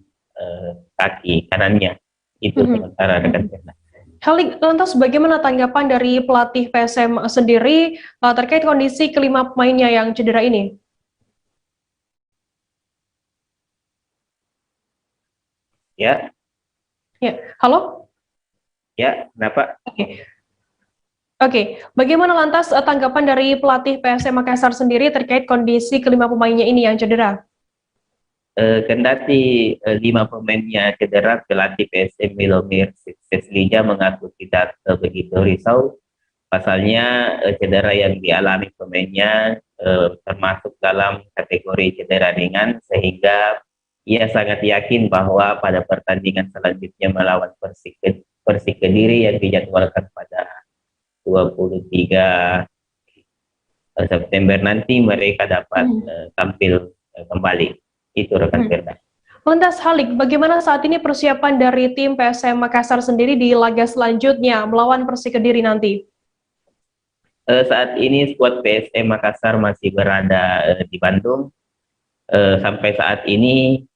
kaki kanannya. Itu sementara rekan Firda. Halik, lantas bagaimana tanggapan dari pelatih PSM sendiri terkait kondisi kelima pemainnya yang cedera ini? Ya. Ya, halo? Ya, kenapa? Oke. Bagaimana lantas tanggapan dari pelatih PSM Makassar sendiri terkait kondisi kelima pemainnya ini yang cedera? Kendati 5 pemainnya cedera, pelatih PSM Milomir Seslija mengaku tidak begitu risau. Pasalnya cedera yang dialami pemainnya termasuk dalam kategori cedera ringan, sehingga ia sangat yakin bahwa pada pertandingan selanjutnya melawan Persik Kediri yang dijadwalkan pada 23 September nanti, mereka dapat tampil kembali. Itu rekan Firda. Lantas Halik, bagaimana saat ini persiapan dari tim PSM Makassar sendiri di laga selanjutnya melawan Persik Kediri nanti? Saat ini skuad PSM Makassar masih berada di Bandung. Sampai saat ini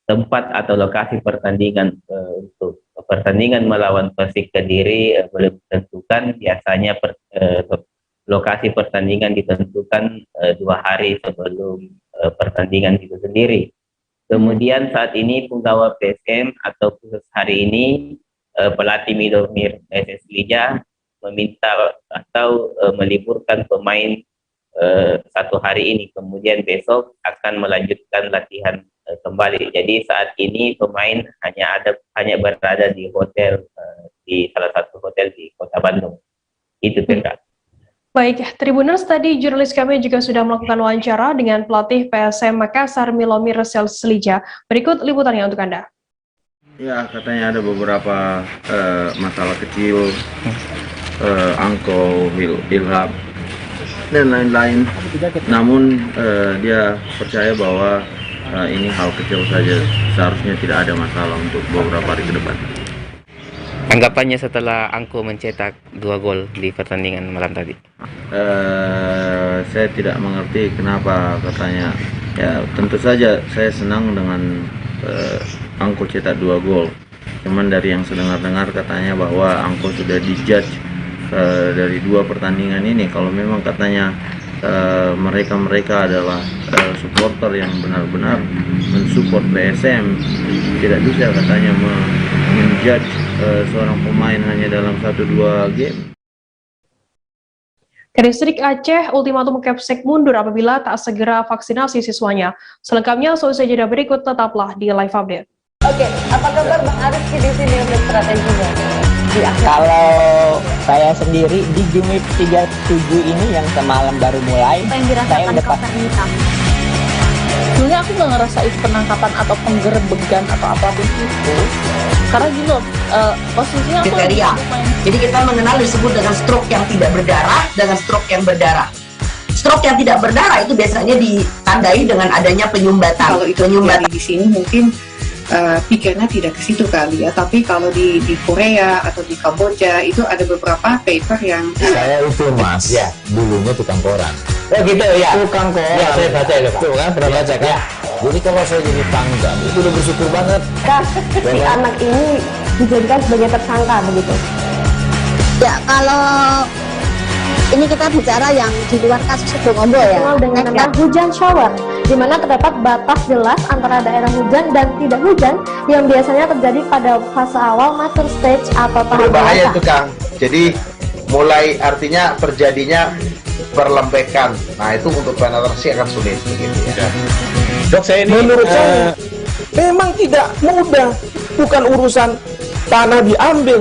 tempat atau lokasi pertandingan untuk pertandingan melawan Persik Kediri belum ditentukan. Biasanya lokasi pertandingan ditentukan 2 hari sebelum pertandingan itu sendiri. Kemudian saat ini penggawa PSM atau khusus hari ini pelatih Milomir Seslija meminta atau meliburkan pemain 1 hari ini, kemudian besok akan melanjutkan latihan kembali. Jadi saat ini pemain hanya berada di hotel di salah satu hotel di Kota Bandung. Itu Firda. Baik, Tribuners, tadi jurnalis kami juga sudah melakukan wawancara dengan pelatih PSM Makassar Milomir Seslija. Berikut liputannya untuk Anda. Ya, katanya ada beberapa masalah kecil, Anco, Ilham, dan lain-lain. Namun dia percaya bahwa ini hal kecil saja, seharusnya tidak ada masalah untuk beberapa hari ke depan. Anggapannya setelah Angko mencetak 2 gol di pertandingan malam tadi. Saya tidak mengerti kenapa katanya. Ya tentu saja saya senang dengan Angko cetak 2 gol. Cuman dari yang saya dengar katanya bahwa Angko sudah dijudge dari 2 pertandingan ini. Kalau memang katanya mereka adalah supporter yang benar-benar mensupport PSM, tidak bisa katanya menjudge seorang pemain hanya dalam 1-2 game. Kedistrik Aceh ultimatum Kepsek mundur apabila tak segera vaksinasi siswanya. Selengkapnya selesai jeda berikut, tetaplah di Live Update. Oke, apa kabar Bang Ariski di sini untuk strateginya? Kalau saya sendiri di game 37 ini yang semalam baru mulai, saya udah pasti. Sebenarnya aku nggak ngerasa itu penangkapan atau penggerebegan atau apapun itu, karena gini loh, posisinya aku kriteria. Jadi kita mengenal disebut dengan stroke yang tidak berdarah dengan stroke yang berdarah. Stroke yang tidak berdarah itu biasanya ditandai dengan adanya penyumbatan. Kalau itu terjadi di sini mungkin pikirnya tidak ke situ kali ya, tapi kalau di Korea atau di Kamboja itu ada beberapa paper yang Saya itu Mas, ya dulunya tukang koran. Oh gitu ya. Tukang koran. Ya saya baca itu Pak. Tuh kan pernah baca kan? Ya. Jadi kalau saya jadi pangdam itu udah bersyukur banget. Si anak ini dijadikan sebagai tersangka begitu. Ya kalau ini kita bicara yang di luar kasus Dongobo ya. Dengan nama hujan shower, di mana terdapat batas jelas antara daerah hujan dan tidak hujan yang biasanya terjadi pada fase awal mature stage atau tahap Berbahaya dewasa. itu Kang. Jadi mulai artinya terjadinya perlempekan. Nah itu untuk penetrasi akan sulit begitu ya. Dok, saya ini menurut saya memang tidak mudah, bukan urusan tanah diambil.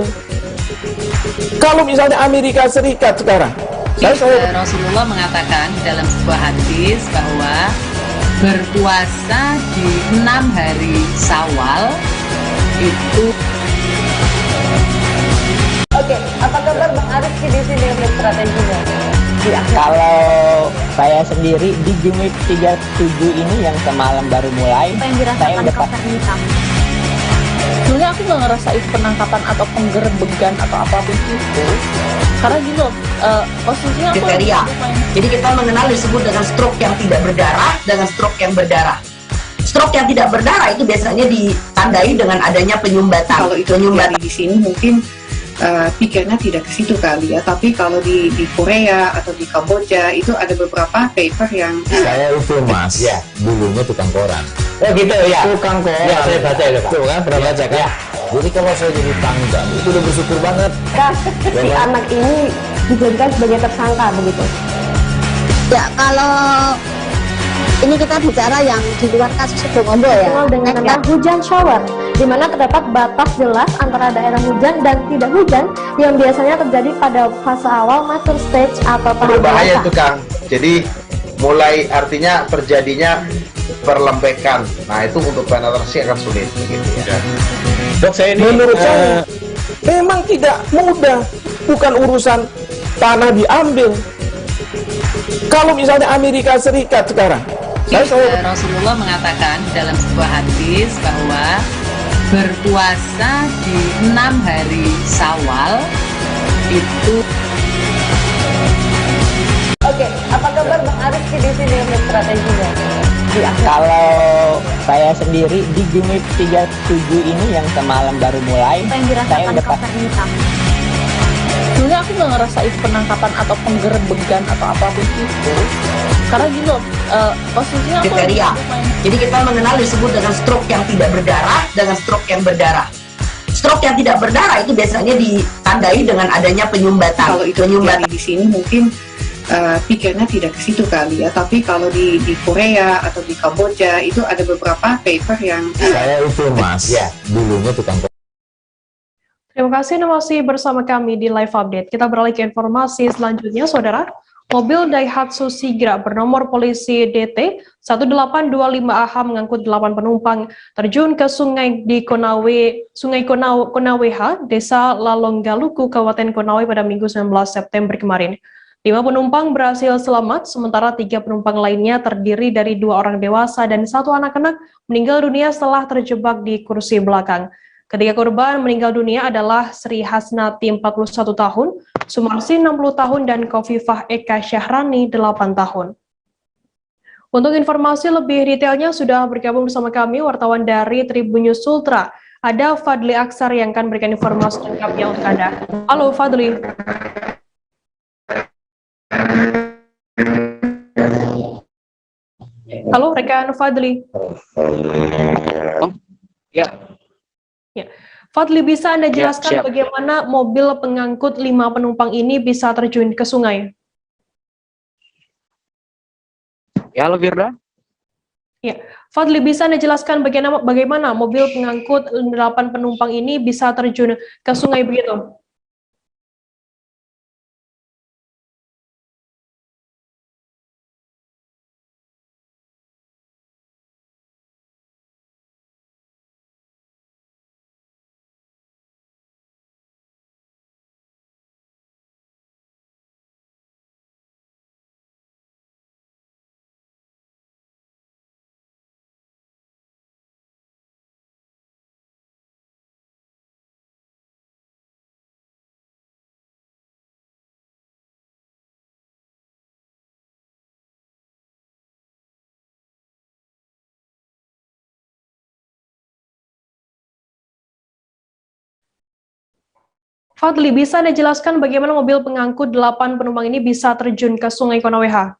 Kalau misalnya Amerika Serikat sekarang, Rasulullah mengatakan dalam sebuah hadis bahwa berpuasa di 6 hari Syawal itu. Oke, apa kabar Bang Ariski di sini untuk strateginya? Kalau saya sendiri di game 37 ini yang semalam baru mulai, saya udah pasti. Sebenarnya aku nggak ngerasa itu penangkapan atau penggerebegan atau apapun itu, karena gini loh, posisinya aku kriteria. Jadi kita mengenal disebut dengan stroke yang tidak berdarah dengan stroke yang berdarah. Stroke yang tidak berdarah itu biasanya ditandai dengan adanya penyumbatan. Kalau itu terjadi di sini mungkin pikirnya tidak ke situ kali ya, tapi kalau di Korea atau di Kamboja itu ada beberapa paper yang Saya itu Mas, ya dulunya tukang koran. Oh gitu ya. Tukang koran. Ya saya baca itu Pak. Tuh kan pernah baca kan? Ya. Jadi kalau saya jadi pangdam itu udah bersyukur banget. Si anak ini dijadikan sebagai tersangka begitu. Ya kalau ini kita bicara yang di luar kasus Dongobo ya. Dengan nama hujan shower, di mana terdapat batas jelas antara daerah hujan dan tidak hujan yang biasanya terjadi pada fase awal mature stage atau tahap Berbahaya dewasa. itu Kang. Jadi mulai artinya terjadinya perlempekan. Nah itu untuk penetrasi akan sulit begitu ya. Dok, saya ini menurut saya memang tidak mudah, bukan urusan tanah diambil. Kalau misalnya Amerika Serikat sekarang, Rasulullah mengatakan dalam sebuah hadis bahwa berpuasa di 6 hari Syawal itu. Oke, apa kabar Bang Ariski di sini untuk strateginya? Kalau saya sendiri di game 37 ini yang semalam baru mulai, saya udah pasti. Sebenarnya aku nggak ngerasa itu penangkapan atau penggerebegan atau apapun itu, karena gini loh, posisinya aku Kriteria. Jadi kita mengenal disebut dengan stroke yang tidak berdarah dengan stroke yang berdarah. Stroke yang tidak berdarah itu biasanya ditandai dengan adanya penyumbatan. kalau itu terjadi di sini mungkin pikirnya tidak ke situ kali ya, tapi kalau di Korea atau di Kamboja itu ada beberapa paper yang Saya itu Mas, ya dulunya tukang koran. Terima kasih Anda masih bersama kami di Live Update. Kita beralih ke informasi selanjutnya, Saudara. Mobil Daihatsu Sigra bernomor polisi DT 1825AH mengangkut 8 penumpang terjun ke sungai di Sungai Konaweha, Desa Lalonggaluku, Kabupaten Konawe pada Minggu 19 September kemarin. 5 penumpang berhasil selamat, sementara 3 penumpang lainnya terdiri dari 2 orang dewasa dan 1 anak-anak meninggal dunia setelah terjebak di kursi belakang. Ketiga korban meninggal dunia adalah Sri Hasnati 41 tahun, Sumarsi 60 tahun, dan Kofifah Eka Syahrani 8 tahun. Untuk informasi lebih detailnya sudah bergabung bersama kami wartawan dari Tribun News Ultra. Ada Fadli Aksar yang akan memberikan informasi lengkapnya untuk Anda. Halo Fadli. Halo rekan Fadli. Ya. Ya. Fadli, bisa Anda jelaskan siap. bagaimana mobil pengangkut 5 penumpang ini bisa terjun ke sungai? Ya, halo Firda. Ya, Fadli, bisa Anda jelaskan bagaimana mobil pengangkut 8 penumpang ini bisa terjun ke sungai begitu? Fadli, bisa Anda jelaskan bagaimana mobil pengangkut 8 penumpang ini bisa terjun ke Sungai Konaweha?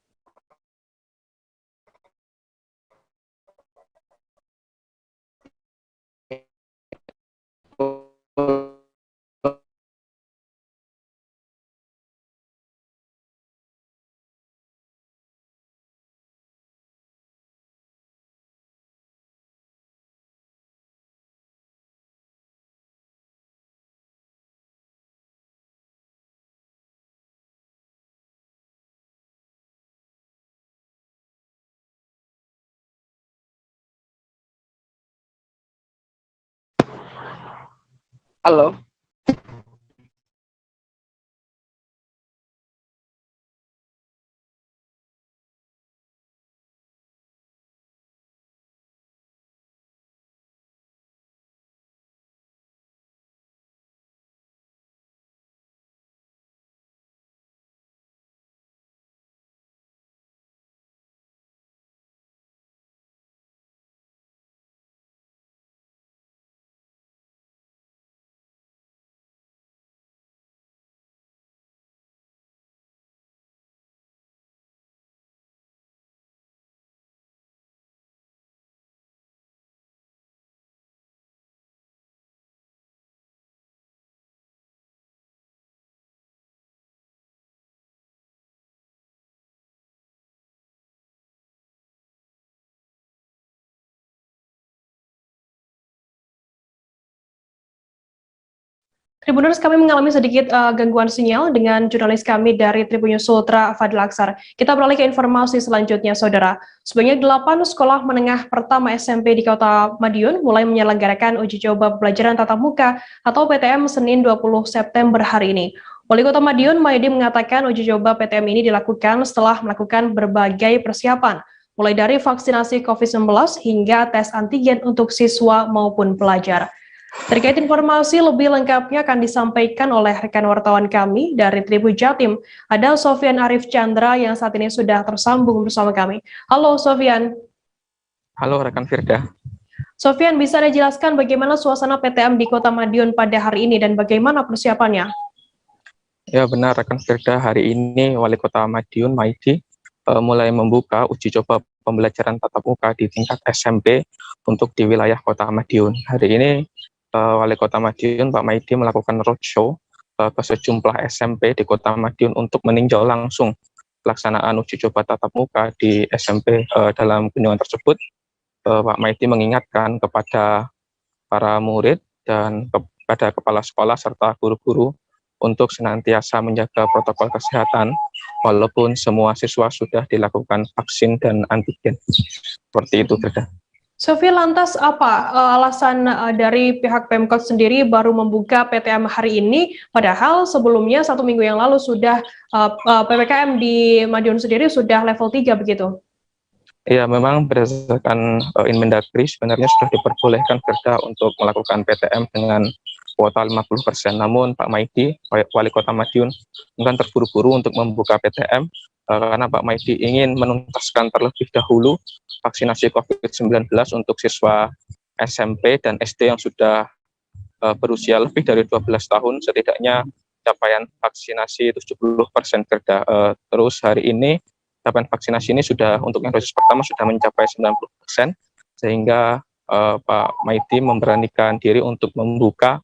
Halo. Tribuners, kami mengalami sedikit gangguan sinyal dengan jurnalis kami dari Tribun News Ultra, Fadli Aksar. Kita beralih ke informasi selanjutnya, Saudara. Sebanyak 8 sekolah menengah pertama SMP di Kota Madiun mulai menyelenggarakan uji coba pembelajaran tatap muka atau PTM Senin 20 September hari ini. Wali Kota Madiun, Maydi, mengatakan uji coba PTM ini dilakukan setelah melakukan berbagai persiapan, mulai dari vaksinasi COVID-19 hingga tes antigen untuk siswa maupun pelajar. Terkait informasi lebih lengkapnya akan disampaikan oleh rekan wartawan kami dari Tribun Jatim. Ada Sofyan Arif Chandra yang saat ini sudah tersambung bersama kami. Halo Sofyan. Halo rekan Firda. Sofyan, bisa Anda jelaskan bagaimana suasana PTM di Kota Madiun pada hari ini dan bagaimana persiapannya? Ya benar rekan Firda, hari ini Wali Kota Madiun, Maydi, mulai membuka uji coba pembelajaran tatap muka di tingkat SMP untuk di wilayah Kota Madiun. Hari ini Wali Kota Madiun, Pak Maydi, melakukan roadshow ke sejumlah SMP di Kota Madiun untuk meninjau langsung pelaksanaan uji coba tatap muka di SMP. Dalam kunjungan tersebut, Pak Maydi mengingatkan kepada para murid dan kepada kepala sekolah serta guru-guru untuk senantiasa menjaga protokol kesehatan walaupun semua siswa sudah dilakukan vaksin dan antigen. Seperti itu, Firda. Sofi, lantas apa alasan dari pihak Pemkot sendiri baru membuka PTM hari ini, padahal sebelumnya 1 minggu yang lalu sudah PPKM di Madiun sendiri sudah level 3 begitu? Ya, memang berdasarkan Inmendagri sebenarnya sudah diperbolehkan Perda untuk melakukan PTM dengan kuota 50%. Namun Pak Maidi, Wali Kota Madiun, mungkin terburu-buru untuk membuka PTM karena Pak Maidi ingin menuntaskan terlebih dahulu vaksinasi COVID-19 untuk siswa SMP dan SD yang sudah berusia lebih dari 12 tahun, setidaknya capaian vaksinasi 70% Perda. Terus hari ini capaian vaksinasi ini sudah untuk yang dosis pertama sudah mencapai 90%, sehingga Pak Maidi memberanikan diri untuk membuka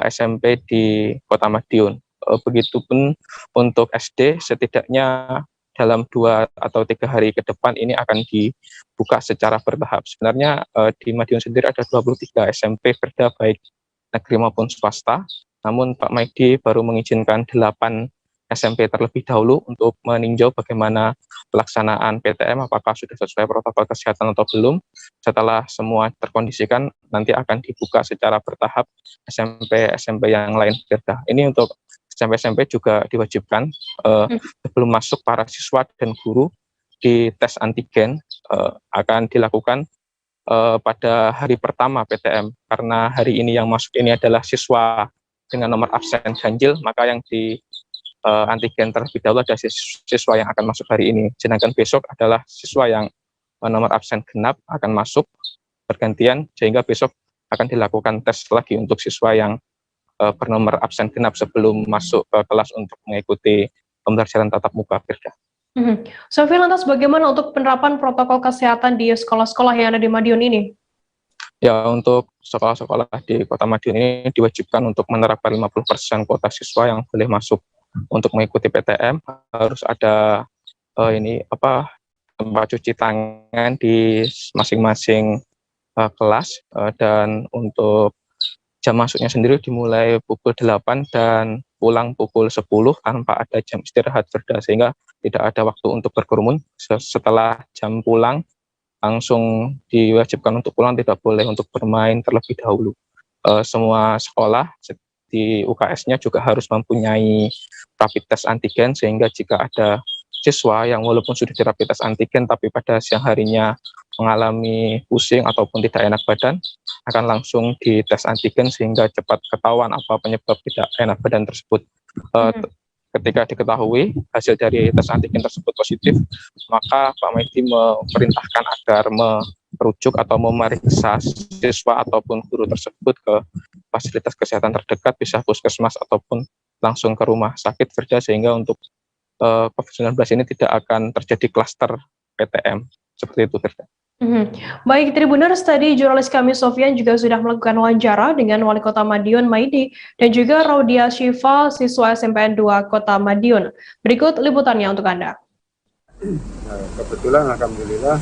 SMP di Kota Madiun. Begitupun untuk SD, setidaknya dalam 2 atau 3 hari ke depan ini akan dibuka secara bertahap. Sebenarnya di Madiun sendiri ada 23 SMP Perda baik negeri maupun swasta, namun Pak Maidi baru mengizinkan 8 SMP terlebih dahulu untuk meninjau bagaimana pelaksanaan PTM, apakah sudah sesuai protokol kesehatan atau belum. Setelah semua terkondisikan, nanti akan dibuka secara bertahap SMP yang lain Perda. Ini untuk SMP juga diwajibkan sebelum masuk para siswa dan guru di tes antigen akan dilakukan pada hari pertama PTM, karena hari ini yang masuk ini adalah siswa dengan nomor absen ganjil, maka yang di antigen terlebih dahulu ada siswa yang akan masuk hari ini, sedangkan besok adalah siswa yang nomor absen genap akan masuk bergantian, sehingga besok akan dilakukan tes lagi untuk siswa yang bernomor absen genap sebelum masuk ke kelas untuk mengikuti pembelajaran tatap muka Perda. Sofi, lantas bagaimana untuk penerapan protokol kesehatan di sekolah-sekolah yang ada di Madiun ini? Ya, untuk sekolah-sekolah di Kota Madiun ini diwajibkan untuk menerapkan 50% kuota siswa yang boleh masuk untuk mengikuti PTM. Harus ada tempat cuci tangan di masing-masing kelas, dan untuk jam masuknya sendiri dimulai pukul 8 dan pulang pukul 10 tanpa ada jam istirahat Perda, sehingga tidak ada waktu untuk berkerumun. Setelah jam pulang langsung diwajibkan untuk pulang, tidak boleh untuk bermain terlebih dahulu. Semua sekolah di UKS-nya juga harus mempunyai rapid test antigen, sehingga jika ada siswa yang walaupun sudah di rapid test antigen tapi pada siang harinya mengalami pusing ataupun tidak enak badan, akan langsung di tes antigen sehingga cepat ketahuan apa penyebab tidak enak badan tersebut. Ketika diketahui hasil dari tes antigen tersebut positif, maka Pak Maidi memerintahkan agar merujuk atau memeriksa siswa ataupun guru tersebut ke fasilitas kesehatan terdekat, bisa puskesmas ataupun langsung ke rumah sakit Perda, sehingga untuk COVID-19 ini tidak akan terjadi klaster PTM seperti itu Perda. Baik, Tribuners, tadi jurnalis kami Sofian juga sudah melakukan wawancara dengan Wali Kota Madiun Maidi dan juga Raudia Syifa, siswa SMPN 2 Kota Madiun. Berikut liputannya untuk Anda. Nah, kebetulan alhamdulillah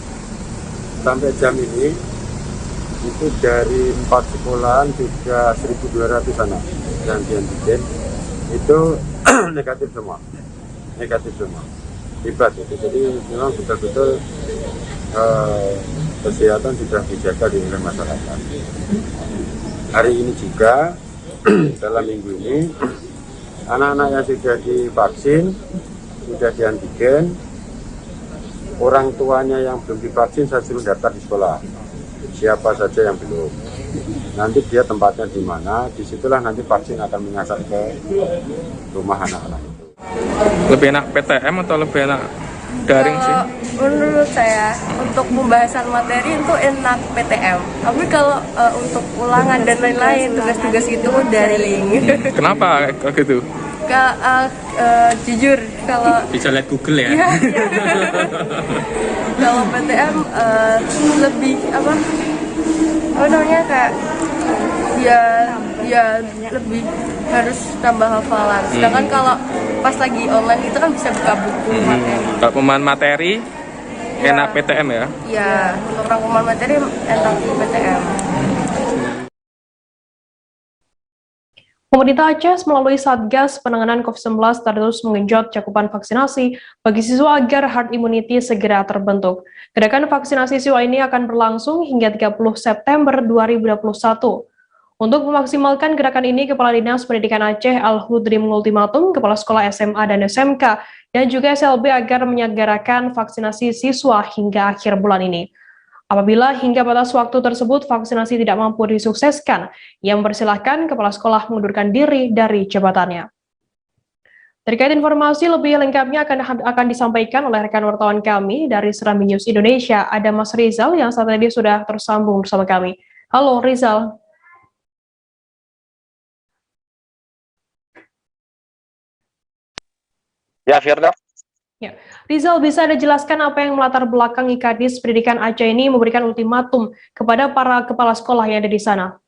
sampai jam ini itu dari 4 sekolahan juga 1.200 anak yang diantigen itu negatif semua, hebat itu. Jadi memang betul-betul kesehatan sudah dijaga di oleh masyarakat. Hari ini juga dalam minggu ini anak-anak yang sudah divaksin, sudah diantigen, orang tuanya yang belum divaksin saya suruh daftar di sekolah. Siapa saja yang belum, nanti dia tempatnya di mana, disitulah nanti vaksin akan menyasar ke rumah anak-anak itu. Lebih enak PTM atau lebih enak daring sih? Menurut saya untuk pembahasan materi itu enak PTM, tapi kalau untuk ulangan dan lain-lain tugas-tugas itu daring. Kenapa gitu? Jujur kalau bisa lihat Google ya. Iya. Kalau PTM lebih apa namanya kayak ya lebih harus tambah hafalan. Sedangkan kalau pas lagi online itu kan bisa buka buku materi. Kalau pemahaman materi enak PTM ya? Iya, untuk rangkuman materi enak PTM. Pemerintah Aceh melalui Satgas Penanganan COVID-19 terus mengenjot cakupan vaksinasi bagi siswa agar herd immunity segera terbentuk. Gerakan vaksinasi siswa ini akan berlangsung hingga 30 September 2021. Untuk memaksimalkan gerakan ini, Kepala Dinas Pendidikan Aceh Al-Hudri mengultimatum Kepala Sekolah SMA dan SMK dan juga SLB agar menyegerakan vaksinasi siswa hingga akhir bulan ini. Apabila hingga batas waktu tersebut vaksinasi tidak mampu disukseskan, ia mempersilahkan Kepala Sekolah mengundurkan diri dari jabatannya. Terkait informasi lebih lengkapnya akan disampaikan oleh rekan wartawan kami dari Serambi News Indonesia, ada Mas Rizal yang saat ini sudah tersambung bersama kami. Halo Rizal. Ya, Firda. Ya. Rizal, bisa Anda jelaskan apa yang melatar belakangi Kadis Pendidikan Aceh ini memberikan ultimatum kepada para kepala sekolah yang ada di sana?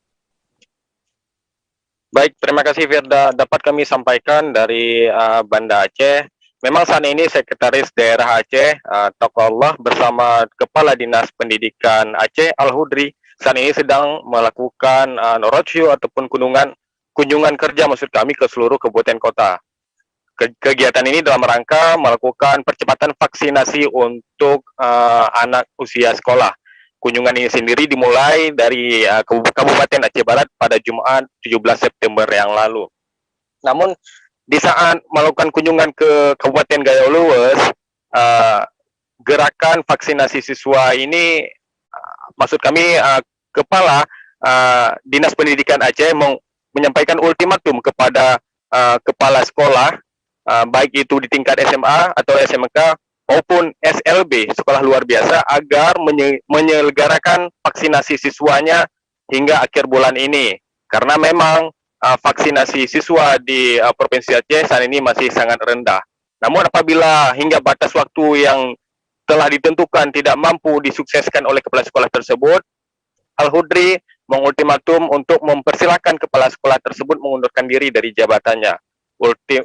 Baik, terima kasih Firda. Dapat kami sampaikan dari Banda Aceh. Memang saat ini Sekretaris Daerah Aceh, Tokoh bersama Kepala Dinas Pendidikan Aceh Al-Hudri saat ini sedang melakukan roadshow ataupun kunjungan kerja maksud kami ke seluruh kabupaten kota. Kegiatan ini dalam rangka melakukan percepatan vaksinasi untuk anak usia sekolah. Kunjungan ini sendiri dimulai dari Kabupaten Aceh Barat pada Jumat 17 September yang lalu. Namun di saat melakukan kunjungan ke Kabupaten Gayo Luwes, gerakan vaksinasi siswa ini, maksud kami Kepala Dinas Pendidikan Aceh menyampaikan ultimatum kepada kepala sekolah, baik itu di tingkat SMA atau SMK maupun SLB, sekolah luar biasa, agar menyelenggarakan vaksinasi siswanya hingga akhir bulan ini. Karena memang vaksinasi siswa di Provinsi Aceh saat ini masih sangat rendah. Namun apabila hingga batas waktu yang telah ditentukan tidak mampu disukseskan oleh kepala sekolah tersebut, Al-Hudri mengultimatum untuk mempersilahkan kepala sekolah tersebut mengundurkan diri dari jabatannya.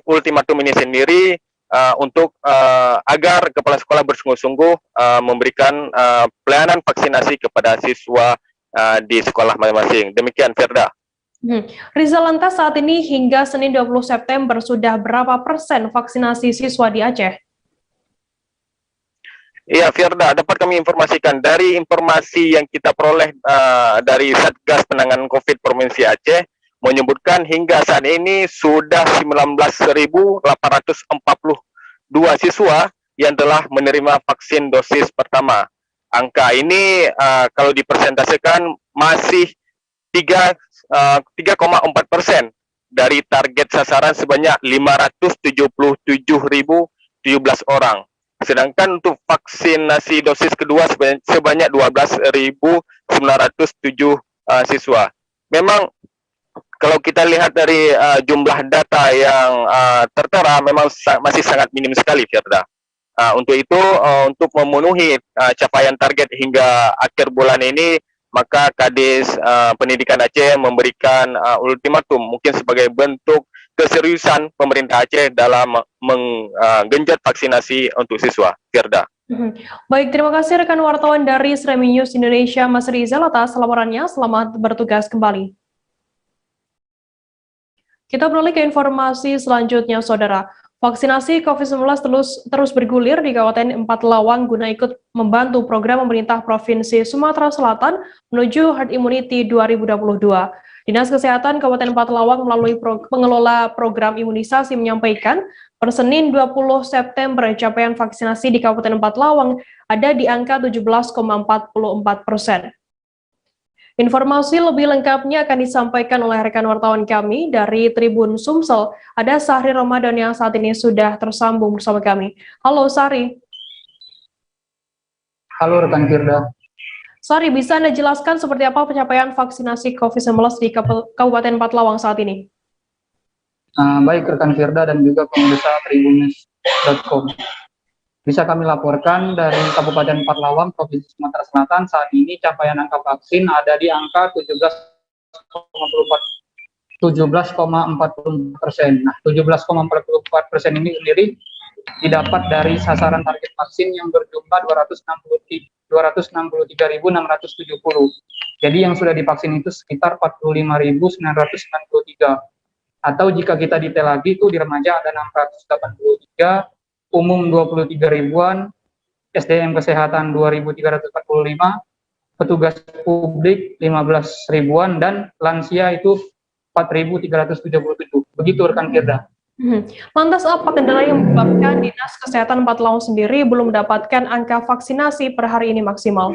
Ultimatum ini sendiri untuk agar kepala sekolah bersungguh-sungguh memberikan pelayanan vaksinasi kepada siswa di sekolah masing-masing. Demikian, Firda. Rizal, lantas saat ini hingga Senin 20 September sudah berapa persen vaksinasi siswa di Aceh? Iya, Firda, dapat kami informasikan dari informasi yang kita peroleh dari Satgas Penanganan COVID Provinsi Aceh, menyebutkan hingga saat ini sudah 19.842 siswa yang telah menerima vaksin dosis pertama. Angka ini kalau dipersentasekan masih 3,4% dari target sasaran sebanyak 577.017 orang. Sedangkan untuk vaksinasi dosis kedua sebanyak 12.907 siswa. Memang kalau kita lihat dari jumlah data yang tertera memang masih sangat minim sekali, Firda. Untuk itu, untuk memenuhi capaian target hingga akhir bulan ini, maka Kadis Pendidikan Aceh memberikan ultimatum mungkin sebagai bentuk keseriusan pemerintah Aceh dalam menggenjot vaksinasi untuk siswa, Firda. Baik, terima kasih rekan wartawan dari Serambi News Indonesia, Mas Rizal, atas laporannya. Selamat bertugas kembali. Kita beralih ke informasi selanjutnya, Saudara. Vaksinasi COVID-19 terus bergulir di Kabupaten Empat Lawang guna ikut membantu program pemerintah Provinsi Sumatera Selatan menuju Herd Immunity 2022. Dinas Kesehatan Kabupaten Empat Lawang melalui pengelola program imunisasi menyampaikan, per Senin 20 September capaian vaksinasi di Kabupaten Empat Lawang ada di angka 17,44%. Informasi lebih lengkapnya akan disampaikan oleh rekan wartawan kami dari Tribun Sumsel. Ada Sahri Ramadan yang saat ini sudah tersambung bersama kami. Halo Sahri. Halo rekan Firda. Sahri, bisa Anda jelaskan seperti apa pencapaian vaksinasi COVID-19 di Kabupaten Empat Lawang saat ini? Baik rekan Firda dan juga pemirsa tribunews.com. Bisa kami laporkan dari Kabupaten Empat Lawang, Provinsi Sumatera Selatan, saat ini capaian angka vaksin ada di angka 17,44%. Nah, 17,44% ini sendiri didapat dari sasaran target vaksin yang berjumlah 263.670. Jadi yang sudah divaksin itu sekitar 45.993. Atau jika kita detail lagi itu di remaja ada 683, umum 23 ribuan, SDM kesehatan 2.345, petugas publik 15 ribuan, dan lansia itu 4.377. Begitu rekan Firda. Lantas apa kendala yang menyebabkan Dinas Kesehatan Patlawan sendiri belum mendapatkan angka vaksinasi per hari ini maksimal?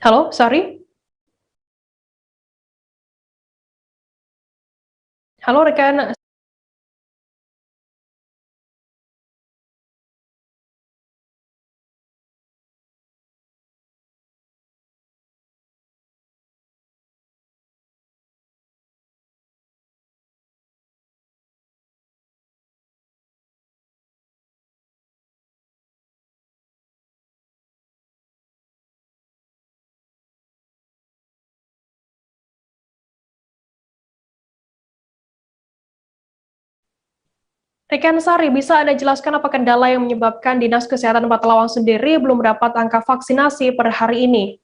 Halo, Sari? Halo, rekan. Rekan Sari, bisa Anda jelaskan apa kendala yang menyebabkan Dinas Kesehatan Patlawan sendiri belum mendapat angka vaksinasi per hari ini?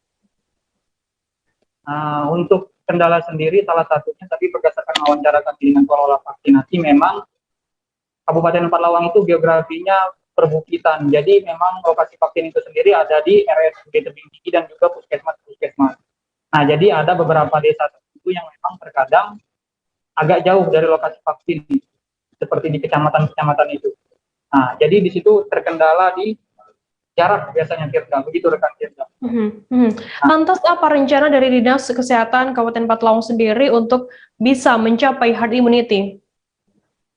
Untuk kendala sendiri, salah satunya tadi berdasarkan wawancara kami dengan pengelola vaksinasi, memang Kabupaten Patlawan itu geografinya perbukitan. Jadi memang lokasi vaksin itu sendiri ada di RSUD Tebing Tinggi dan juga puskesmas. Nah, jadi ada beberapa desa tertentu yang memang terkadang agak jauh dari lokasi vaksin, seperti di kecamatan-kecamatan itu. Nah, jadi di situ terkendala di jarak biasanya, Firda. Begitu rekan Firda. Lantas apa rencana dari Dinas Kesehatan Kabupaten Patlawan sendiri untuk bisa mencapai herd immunity?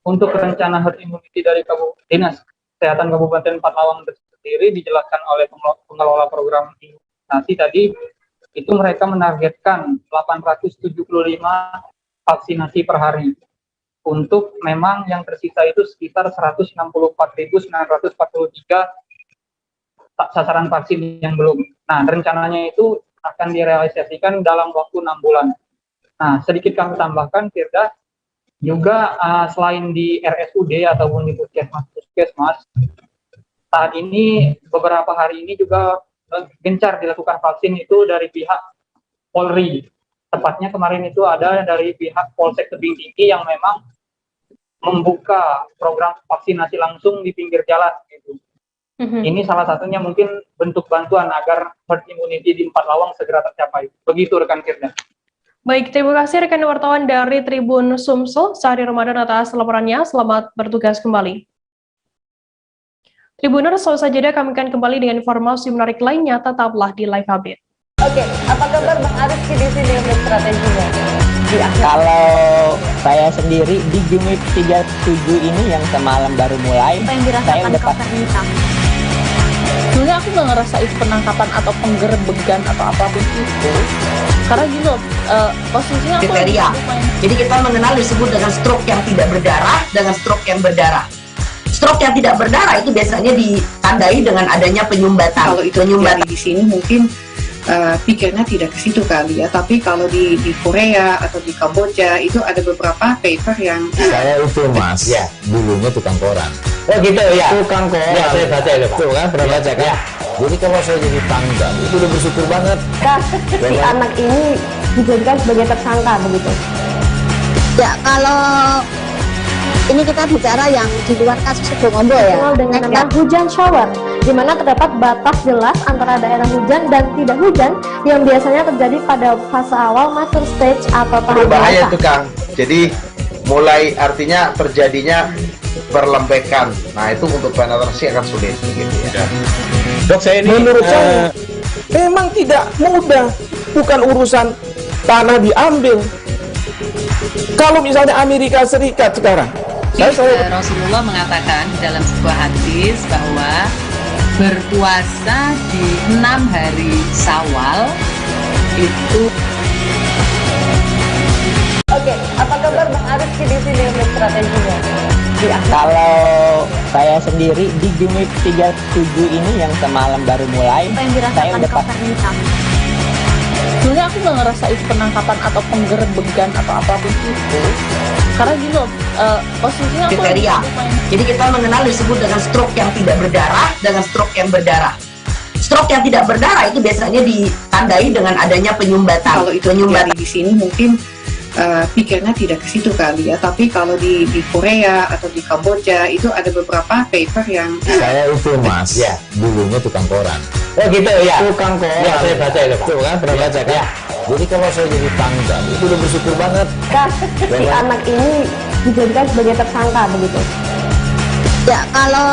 Untuk rencana herd immunity dari Dinas Kesehatan Kabupaten Patlawan sendiri dijelaskan oleh pengelola program imunisasi tadi, itu mereka menargetkan 875 vaksinasi per hari. Untuk memang yang tersisa itu sekitar 164.943 sasaran vaksin yang belum. Nah, rencananya itu akan direalisasikan dalam waktu 6 bulan. Nah, sedikit kami tambahkan, Firda, juga selain di RSUD ataupun di puskesmas, saat ini beberapa hari ini juga gencar dilakukan vaksin itu dari pihak Polri. Tepatnya kemarin itu ada dari pihak Polsek Tebing Tinggi yang memang membuka program vaksinasi langsung di pinggir jalan. Gitu. Ini salah satunya mungkin bentuk bantuan agar herd immunity di Patlawan segera tercapai. Begitu rekan Firda. Baik, terima kasih rekan wartawan dari Tribun Sumsel, Sari Ramadan atas laporannya. Selamat bertugas kembali. Tribuners, selesai jeda kami akan kembali dengan informasi menarik lainnya. Tetaplah di Live Update. Oke, apa kabar Bang Ariski di sini untuk strateginya? Kalau saya sendiri di Gimip 37 ini yang semalam baru mulai, saya udah Sebenarnya aku nggak ngerasa itu penangkapan atau penggerbegan atau apapun itu, karena gitu posisinya aku kriteria. Jadi kita mengenal disebut dengan stroke yang tidak berdarah dengan stroke yang berdarah. Stroke yang tidak berdarah itu biasanya ditandai dengan adanya penyumbatan. Kalau itu penyumbatan di sini mungkin pikirnya tidak ke situ kali ya, tapi kalau di Korea atau di Kamboja itu ada beberapa paper yang saya itu mas ya dulunya tukang koran. Oh gitu ya, Tukang koran ya, saya baca itu Pak. tuh kan pernah baca kan Ya. Jadi kalau saya jadi tanggal itu udah bersyukur banget. Kasus si anak ini dijadikan sebagai tersangka begitu. Ya, kalau ini kita bicara yang di luar kasus Sebongombo ya. Dikenal dengan nama hujan shower, di mana terdapat batas jelas antara daerah hujan dan tidak hujan yang biasanya terjadi pada fase awal mature stage atau tahap Berbahaya dewasa. itu Kang. Jadi mulai artinya terjadinya perlembekan. Nah itu untuk penetrasi akan sulit gitu ya. Dok, saya ini menurut saya memang tidak mudah, bukan urusan tanah diambil. Kalau misalnya Amerika Serikat sekarang, Rasulullah mengatakan dalam sebuah hadis bahwa berpuasa di 6 hari Syawal itu. Oke, apa kabar Bang Ariski di sini untuk strateginya? Kalau saya sendiri di Gimip 37 ini yang semalam baru mulai, saya udah Sebenarnya aku nggak ngerasa itu penangkapan atau penggerbegan atau apapun itu, karena gitu posisinya aku kriteria. Jadi kita mengenal disebut dengan stroke yang tidak berdarah dengan stroke yang berdarah. Stroke yang tidak berdarah itu biasanya ditandai dengan adanya penyumbatan. Kalau itu penyumbatan di sini mungkin pikirnya tidak ke situ kali ya. Tapi kalau di Korea atau di Kamboja itu ada beberapa paper yang saya itu mas, ya dulunya tukang koran. Oh gitu ya. Tukang koran. Ya saya baca itu Pak. Tuh kan pernah baca kan. Ya. Jadi kalau saya jadi pangdam itu udah bersyukur banget. Si anak ini dijadikan sebagai tersangka begitu. Ya kalau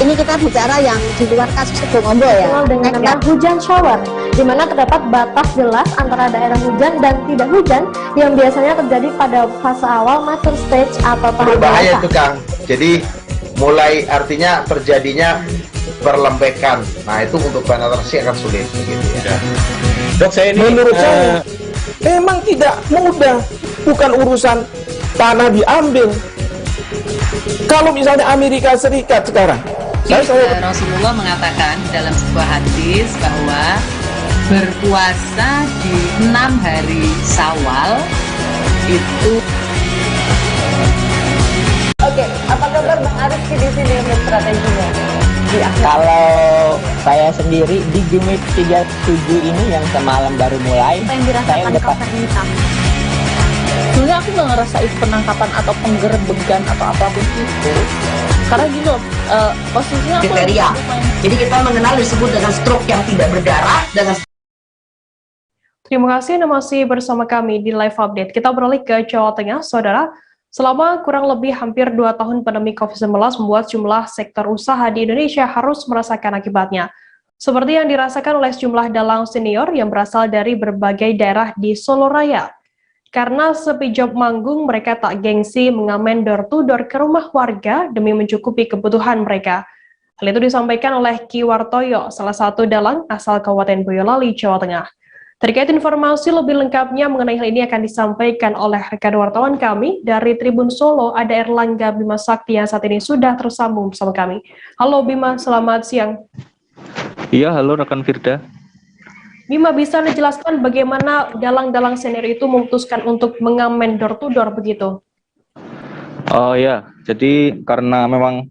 ini kita bicara yang di luar kasus Sibolombo ya. Dengan nama hujan shower, di mana terdapat batas jelas antara daerah hujan dan tidak hujan yang biasanya terjadi pada fase awal mature stage atau tahap berbahaya itu Kang. Jadi mulai artinya terjadinya perlembekan. Nah itu untuk penetrasi akan sulit gitu ya. Dok, saya ini menurut saya memang tidak mudah, bukan urusan tanah diambil. Kalau misalnya Amerika Serikat sekarang, Rasulullah mengatakan dalam sebuah hadis bahwa berpuasa di 6 hari Syawal itu. Oke, apa kabar Bang Ariski di sini untuk strateginya? Kalau saya sendiri di Gimik 37 ini yang semalam baru mulai, saya udah pasti. Sebenarnya aku nggak ngerasain penangkapan atau penggerbegan atau apapun itu, karena gini loh, posisinya aku kriteria. Jadi kita mengenal disebut dengan stroke yang tidak berdarah dengan. Terima kasih Anda masih bersama kami di Live Update. Kita beralih ke Jawa Tengah, Saudara. Selama kurang lebih hampir 2 tahun pandemi COVID-19 membuat jumlah sektor usaha di Indonesia harus merasakan akibatnya. Seperti yang dirasakan oleh sejumlah dalang senior yang berasal dari berbagai daerah di Solo Raya. Karena sepi job manggung, mereka tak gengsi mengamen door-to-door ke rumah warga demi mencukupi kebutuhan mereka. Hal itu disampaikan oleh Ki Wartoyo, salah satu dalang asal Kabupaten Boyolali, Jawa Tengah. Terkait informasi lebih lengkapnya mengenai hal ini akan disampaikan oleh rekan wartawan kami dari Tribun Solo, ada Erlangga Bima Sakti yang saat ini sudah tersambung bersama kami. Halo Bima, selamat siang. Iya, halo rekan Firda. Bima, bisa dijelaskan bagaimana dalang-dalang senior itu memutuskan untuk mengamen door-to-door begitu? Oh ya, jadi karena memang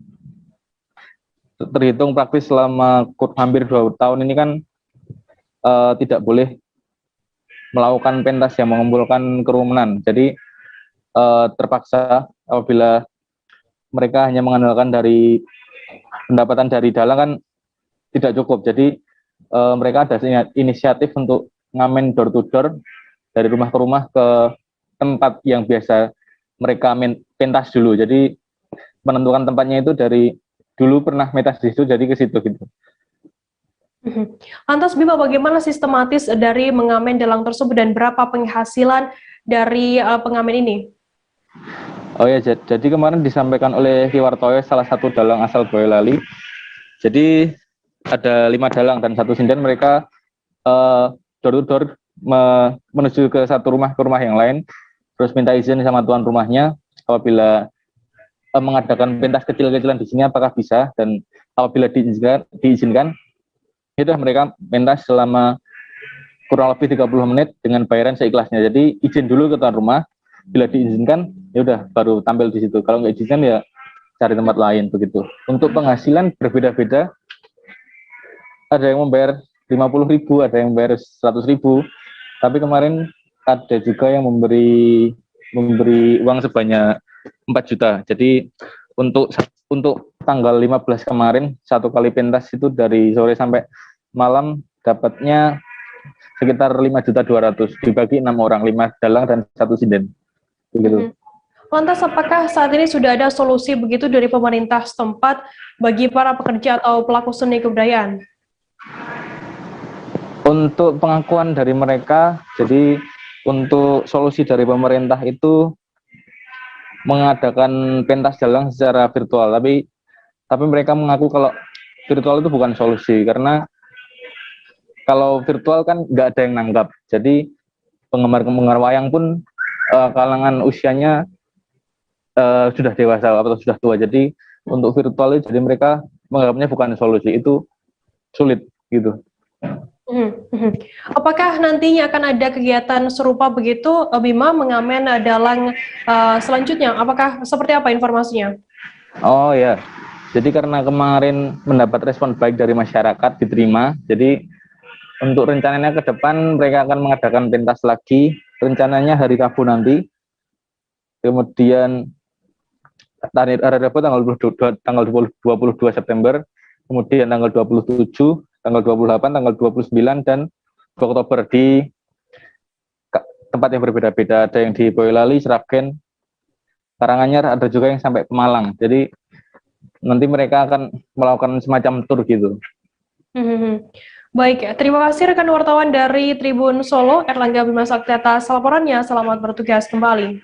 terhitung praktis selama hampir 2 tahun ini kan tidak boleh melakukan pentas yang mengumpulkan kerumunan. Jadi terpaksa apabila mereka hanya mengandalkan dari pendapatan dari dalang kan tidak cukup. Jadi mereka ada inisiatif untuk ngamen door to door dari rumah ke rumah ke tempat yang biasa mereka pentas dulu. Jadi menentukan tempatnya itu dari dulu pernah pentas di situ, jadi ke situ gitu. Lantas Bima, bagaimana sistematis dari mengamen dalang tersebut dan berapa penghasilan dari pengamen ini? Oh ya, jadi kemarin disampaikan oleh Ki Wartoyo, salah satu dalang asal Boyolali. Jadi ada 5 dalang dan 1 sinden, mereka door to door menuju ke satu rumah ke rumah yang lain, terus minta izin sama tuan rumahnya apabila mengadakan pentas kecil-kecilan di sini apakah bisa, dan apabila diizinkan itu mereka pentas selama kurang lebih 30 menit dengan bayaran seikhlasnya. Jadi izin dulu ke tuan rumah, bila diizinkan ya udah baru tampil di situ. Kalau nggak izinkan ya cari tempat lain begitu. Untuk penghasilan berbeda-beda. Ada yang membayar 50.000, ada yang membayar 100.000. Tapi kemarin ada juga yang memberi uang sebanyak 4 juta. Jadi untuk tanggal 15 kemarin, 1 kali pentas itu dari sore sampai malam dapatnya sekitar 5.200.000 dibagi 6 orang, 5 dalang dan 1 sinden. Begitu. Lantas apakah saat ini sudah ada solusi begitu dari pemerintah setempat bagi para pekerja atau pelaku seni kebudayaan? Untuk pengakuan dari mereka, jadi untuk solusi dari pemerintah itu mengadakan pentas dalang secara virtual, tapi mereka mengaku kalau virtual itu bukan solusi, karena kalau virtual kan nggak ada yang nanggap. Jadi penggemar wayang pun kalangan usianya sudah dewasa atau sudah tua. Jadi untuk virtual itu, jadi mereka menganggapnya bukan solusi, itu sulit gitu. Apakah nantinya akan ada kegiatan serupa begitu, Bima, mengamen dalang selanjutnya? Apakah seperti apa informasinya? Oh ya, jadi karena kemarin mendapat respon baik dari masyarakat, diterima. Jadi untuk rencananya ke depan mereka akan mengadakan pentas lagi rencananya hari Rabu nanti. Kemudian hari Rabu tanggal 22 September, kemudian tanggal 27, tanggal 28, tanggal 29, dan 2 Oktober di tempat yang berbeda-beda. Ada yang di Boyolali, Sragen, Karanganyar, ada juga yang sampai Pemalang. Jadi nanti mereka akan melakukan semacam tur gitu. Baik, terima kasih rekan wartawan dari Tribun Solo, Erlangga Bima Sakti atas laporannya. Selamat bertugas kembali.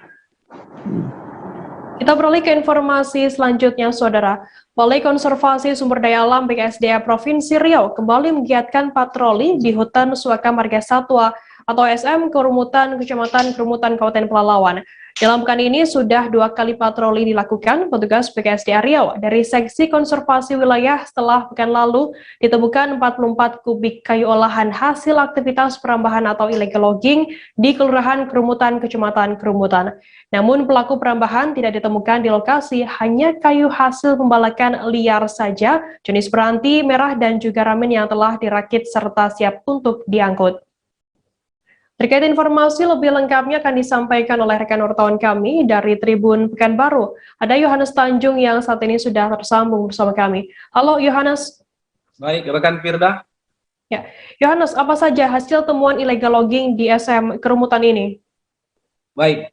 Kita beralih ke informasi selanjutnya, Saudara. Balai Konservasi Sumber Daya Alam BKSDA Provinsi Riau kembali menggiatkan patroli di hutan Suaka Marga Satwa atau SM Kerumutan, Kecamatan Kerumutan, Kabupaten Pelalawan. Dalam pekan ini sudah 2 kali patroli dilakukan petugas BKSDA Riau dari Seksi Konservasi Wilayah setelah pekan lalu ditemukan 44 kubik kayu olahan hasil aktivitas perambahan atau illegal logging di Kelurahan Kerumutan, Kecamatan Kerumutan. Namun pelaku perambahan tidak ditemukan di lokasi, hanya kayu hasil pembalakan liar saja, jenis beranti, merah, dan juga ramen yang telah dirakit serta siap untuk diangkut. Terkait informasi lebih lengkapnya akan disampaikan oleh rekan wartawan kami dari Tribun Pekanbaru. Ada Yohanes Tanjung yang saat ini sudah tersambung bersama kami. Halo Yohanes. Baik, rekan Firda. Ya, Yohanes, apa saja hasil temuan illegal logging di SM Kerumutan ini? Baik,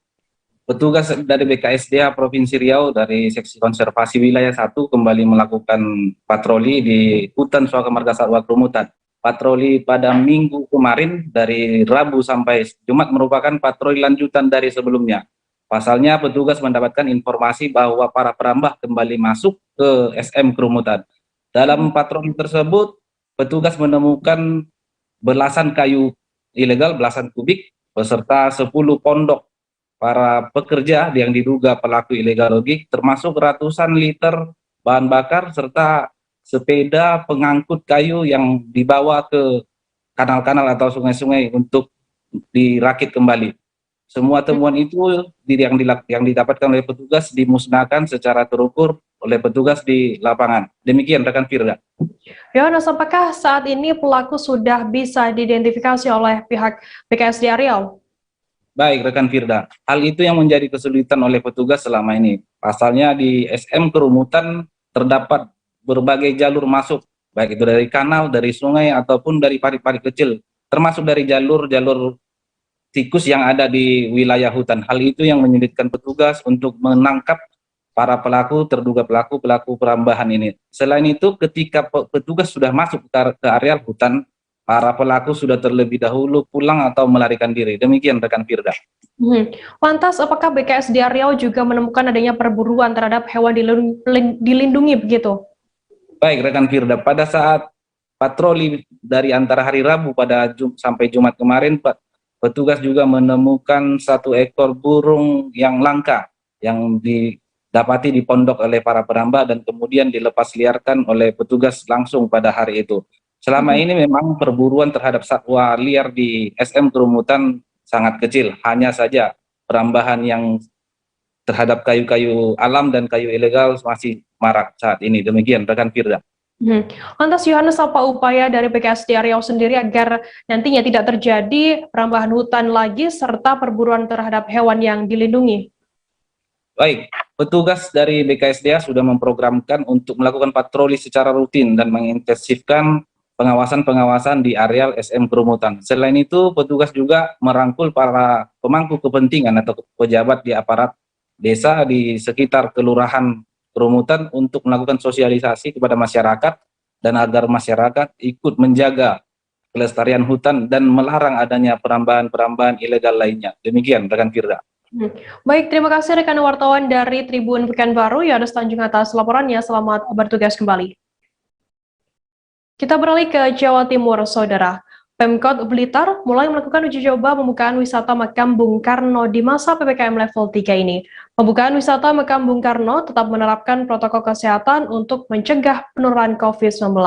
petugas dari BKSDA Provinsi Riau dari Seksi Konservasi Wilayah 1 kembali melakukan patroli di hutan Suaka Marga Satwa Kerumutan. Patroli pada minggu kemarin dari Rabu sampai Jumat merupakan patroli lanjutan dari sebelumnya. Pasalnya petugas mendapatkan informasi bahwa para perambah kembali masuk ke SM Kerumutan. Dalam patroli tersebut, petugas menemukan belasan kayu ilegal, belasan kubik, beserta 10 pondok para pekerja yang diduga pelaku illegal logging, termasuk ratusan liter bahan bakar, serta sepeda pengangkut kayu yang dibawa ke kanal-kanal atau sungai-sungai untuk dirakit kembali. Semua temuan itu yang didapatkan oleh petugas dimusnahkan secara terukur oleh petugas di lapangan. Demikian rekan Firda. Yohanes, apakah saat ini pelaku sudah bisa diidentifikasi oleh pihak BKSDA Riau? Baik rekan Firda, hal itu yang menjadi kesulitan oleh petugas selama ini. Pasalnya di SM Kerumutan terdapat berbagai jalur masuk, baik itu dari kanal, dari sungai, ataupun dari parit-parit kecil, termasuk dari jalur-jalur tikus yang ada di wilayah hutan. Hal itu yang menyulitkan petugas untuk menangkap para terduga pelaku perambahan ini. Selain itu, ketika petugas sudah masuk ke areal hutan, para pelaku sudah terlebih dahulu pulang atau melarikan diri. Demikian rekan Firda. Lantas, apakah BKSDA Riau juga menemukan adanya perburuan terhadap hewan dilindungi begitu? Baik rekan Firda, pada saat patroli dari antara hari Rabu sampai Jumat kemarin, petugas juga menemukan 1 ekor burung yang langka yang didapati di pondok oleh para perambah dan kemudian dilepas liarkan oleh petugas langsung pada hari itu. Selama ini memang perburuan terhadap satwa liar di SM Kerumutan sangat kecil, hanya saja perambahan yang terhadap kayu-kayu alam dan kayu ilegal masih marak saat ini. Demikian rekan Firda. Lantas Yohanes, apa upaya dari BKSDA Riau sendiri agar nantinya tidak terjadi perambahan hutan lagi serta perburuan terhadap hewan yang dilindungi? Baik, petugas dari BKSDA sudah memprogramkan untuk melakukan patroli secara rutin dan mengintensifkan pengawasan-pengawasan di areal SM Kerumutan. Selain itu, petugas juga merangkul para pemangku kepentingan atau pejabat di aparat desa di sekitar Kelurahan Kerumutan untuk melakukan sosialisasi kepada masyarakat dan agar masyarakat ikut menjaga kelestarian hutan dan melarang adanya perambahan-perambahan ilegal lainnya. Demikian rekan Firda. Baik, terima kasih rekan wartawan dari Tribun Pekanbaru, Yohanes Tanjung atas laporannya. Selamat bertugas kembali. Kita beralih ke Jawa Timur, Saudara. Pemkot Blitar mulai melakukan uji coba pembukaan wisata Makam Bung Karno di masa PPKM level 3 ini. Pembukaan wisata Makam Bung Karno tetap menerapkan protokol kesehatan untuk mencegah penularan COVID-19.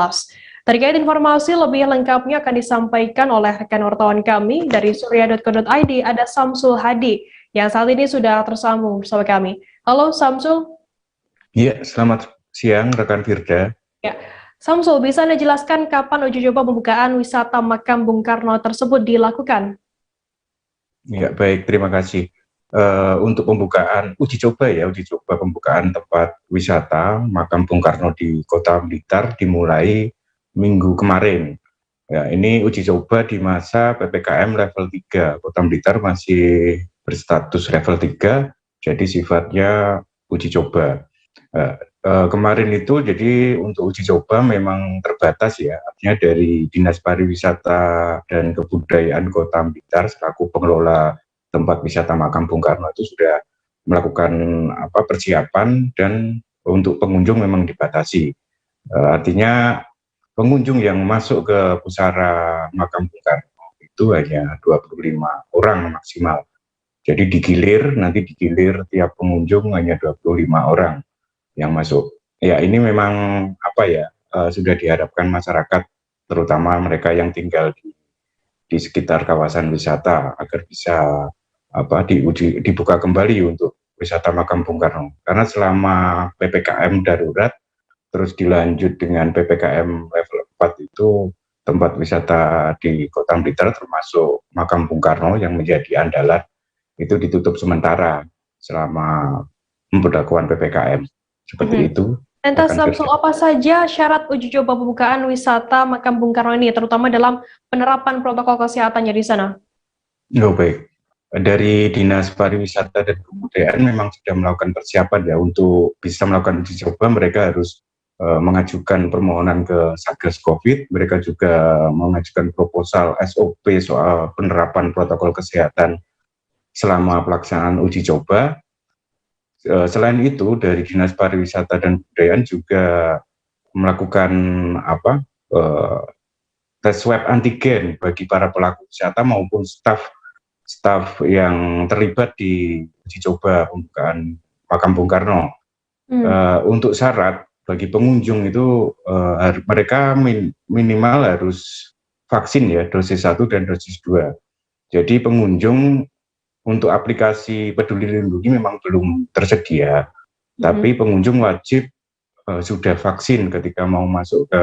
Terkait informasi lebih lengkapnya akan disampaikan oleh rekan wartawan kami dari surya.co.id, ada Samsul Hadi, yang saat ini sudah tersambung bersama kami. Halo Samsul. Iya, selamat siang rekan Firda. Ya. Samsul, bisa Anda jelaskan kapan uji coba pembukaan wisata Makam Bung Karno tersebut dilakukan? Ya, baik, terima kasih. Untuk pembukaan uji coba pembukaan tempat wisata Makam Bung Karno di Kota Blitar dimulai minggu kemarin. Ya, ini uji coba di masa PPKM level 3. Kota Blitar masih berstatus level 3, jadi sifatnya uji coba. Kemarin itu jadi untuk uji coba memang terbatas ya, artinya dari Dinas Pariwisata dan Kebudayaan Kota Blitar selaku pengelola tempat wisata Makam Bung Karno itu sudah melakukan persiapan, dan untuk pengunjung memang dibatasi. Artinya pengunjung yang masuk ke pusara Makam Bung Karno itu hanya 25 orang maksimal. Jadi nanti digilir tiap pengunjung hanya 25 orang yang masuk. Ya, ini memang sudah diharapkan masyarakat, terutama mereka yang tinggal di sekitar kawasan wisata, agar bisa dibuka kembali untuk wisata Makam Bung Karno. Karena selama PPKM darurat terus dilanjut dengan PPKM level 4 itu tempat wisata di Kota Blitar termasuk Makam Bung Karno yang menjadi andalan itu ditutup sementara selama pemberlakuan PPKM. Seperti itu. Lantas langsung apa saja syarat uji coba pembukaan wisata Makam Bung Karno ini, terutama dalam penerapan protokol kesehatannya di sana? Baik. Dari Dinas Pariwisata dan Kebudayaan memang sudah melakukan persiapan ya untuk bisa melakukan uji coba. Mereka harus mengajukan permohonan ke Satgas Covid. Mereka juga mengajukan proposal SOP soal penerapan protokol kesehatan selama pelaksanaan uji coba. Selain itu, dari Dinas Pariwisata dan Kebudayaan juga melakukan tes swab antigen bagi para pelaku wisata maupun staf yang terlibat di uji coba pembukaan Makam Bung Karno. Untuk syarat bagi pengunjung itu mereka minimal harus vaksin ya, dosis 1 dan dosis 2. Jadi pengunjung untuk aplikasi Peduli Lindungi memang belum tersedia, tapi pengunjung wajib sudah vaksin ketika mau masuk ke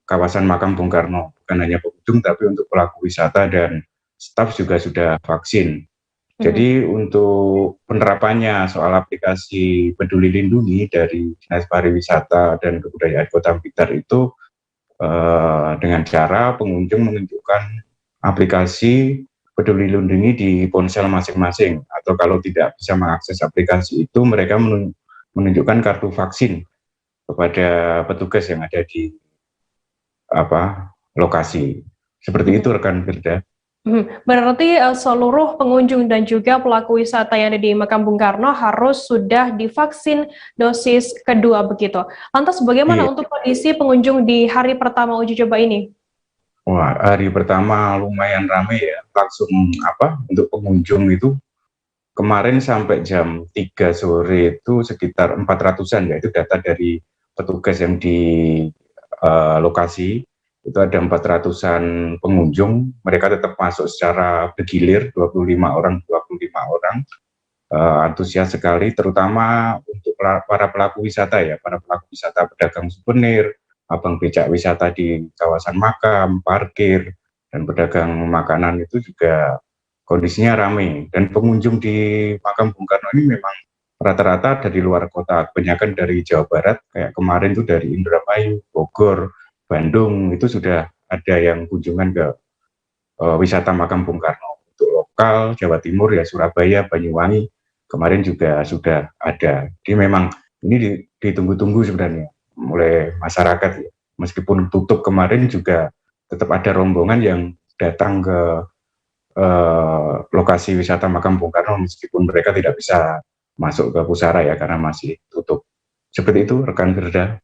kawasan Makam Bung Karno. Bukan hanya pengunjung, tapi untuk pelaku wisata dan staf juga sudah vaksin. Jadi untuk penerapannya soal aplikasi Peduli Lindungi dari Dinas Pariwisata dan Kebudayaan Kota Blitar itu dengan cara pengunjung menunjukkan aplikasi Peduli Lindungi di ponsel masing-masing, atau kalau tidak bisa mengakses aplikasi itu, mereka menunjukkan kartu vaksin kepada petugas yang ada di lokasi. Seperti itu, rekan Firda. Berarti seluruh pengunjung dan juga pelaku wisata yang ada di Makam Bung Karno harus sudah divaksin dosis kedua begitu. Lantas bagaimana untuk kondisi pengunjung di hari pertama uji coba ini? Wah, hari pertama lumayan ramai ya. Langsung untuk pengunjung itu kemarin sampai jam 3 sore itu sekitar 400-an ya. Itu data dari petugas yang di lokasi. Itu ada 400-an pengunjung, mereka tetap masuk secara bergilir, 25 orang. Antusias sekali, terutama untuk para pelaku wisata ya, para pelaku wisata pedagang souvenir, abang becak wisata di kawasan makam, parkir, dan pedagang makanan itu juga kondisinya ramai. Dan pengunjung di Makam Bung Karno ini memang rata-rata dari luar kota, kebanyakan dari Jawa Barat, kayak kemarin itu dari Indramayu, Bogor, Bandung, itu sudah ada yang kunjungan ke wisata Makam Bung Karno. Untuk lokal, Jawa Timur ya, Surabaya, Banyuwangi, kemarin juga sudah ada. Jadi memang ini ditunggu-tunggu sebenarnya oleh masyarakat ya. Meskipun tutup kemarin juga tetap ada rombongan yang datang ke lokasi wisata Makam Bung Karno, meskipun mereka tidak bisa masuk ke pusara ya, karena masih tutup. Seperti itu, rekan Firda.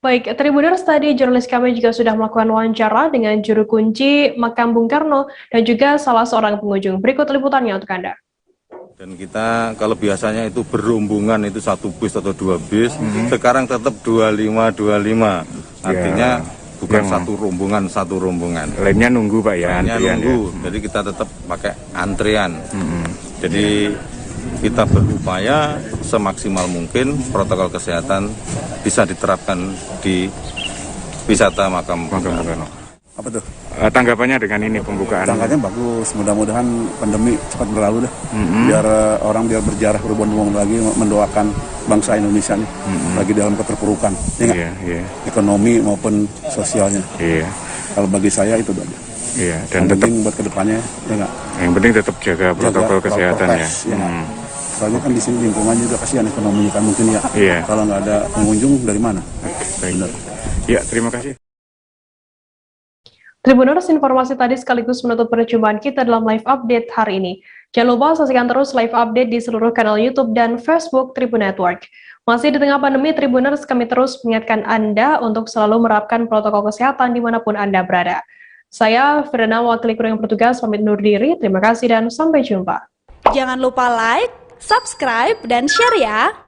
Baik, Tribuners, tadi jurnalis kami juga sudah melakukan wawancara dengan juru kunci Makam Bung Karno dan juga salah seorang pengunjung. Berikut liputannya untuk Anda. Dan kita kalau biasanya itu berombongan itu 1 bis atau 2 bis, sekarang tetap 25. Artinya bukan satu rombongan. Lainnya nunggu Pak ya, antrian. Jadi kita tetap pakai antrian. Jadi kita berupaya semaksimal mungkin protokol kesehatan bisa diterapkan di wisata Makam Bung Karno. Apa tuh? tanggapannya dengan ini pembukaan? Tanggapannya bagus, mudah-mudahan pandemi cepat berlalu dah. Biar orang biar berjarah berbondong lagi mendoakan bangsa Indonesia nih lagi dalam keterpurukan, ya ekonomi maupun sosialnya. Kalau bagi saya itu aja. Dan tetap buat kedepannya, ya nggak. Yang penting tetap jaga protokol kesehatan ya. Soalnya kan di sini lingkungan juga kasihan ekonominya kan mungkin ya. Kalau nggak ada pengunjung dari mana? Benar. Ya, terima kasih. Tribuners, informasi tadi sekaligus menutup perjumpaan kita dalam live update hari ini. Jangan lupa saksikan terus live update di seluruh kanal YouTube dan Facebook Tribun Network. Masih di tengah pandemi, Tribuners, kami terus mengingatkan Anda untuk selalu menerapkan protokol kesehatan dimanapun Anda berada. Saya, Firna, wakil kru yang bertugas, pamit undur diri. Terima kasih dan sampai jumpa. Jangan lupa like, subscribe, dan share ya!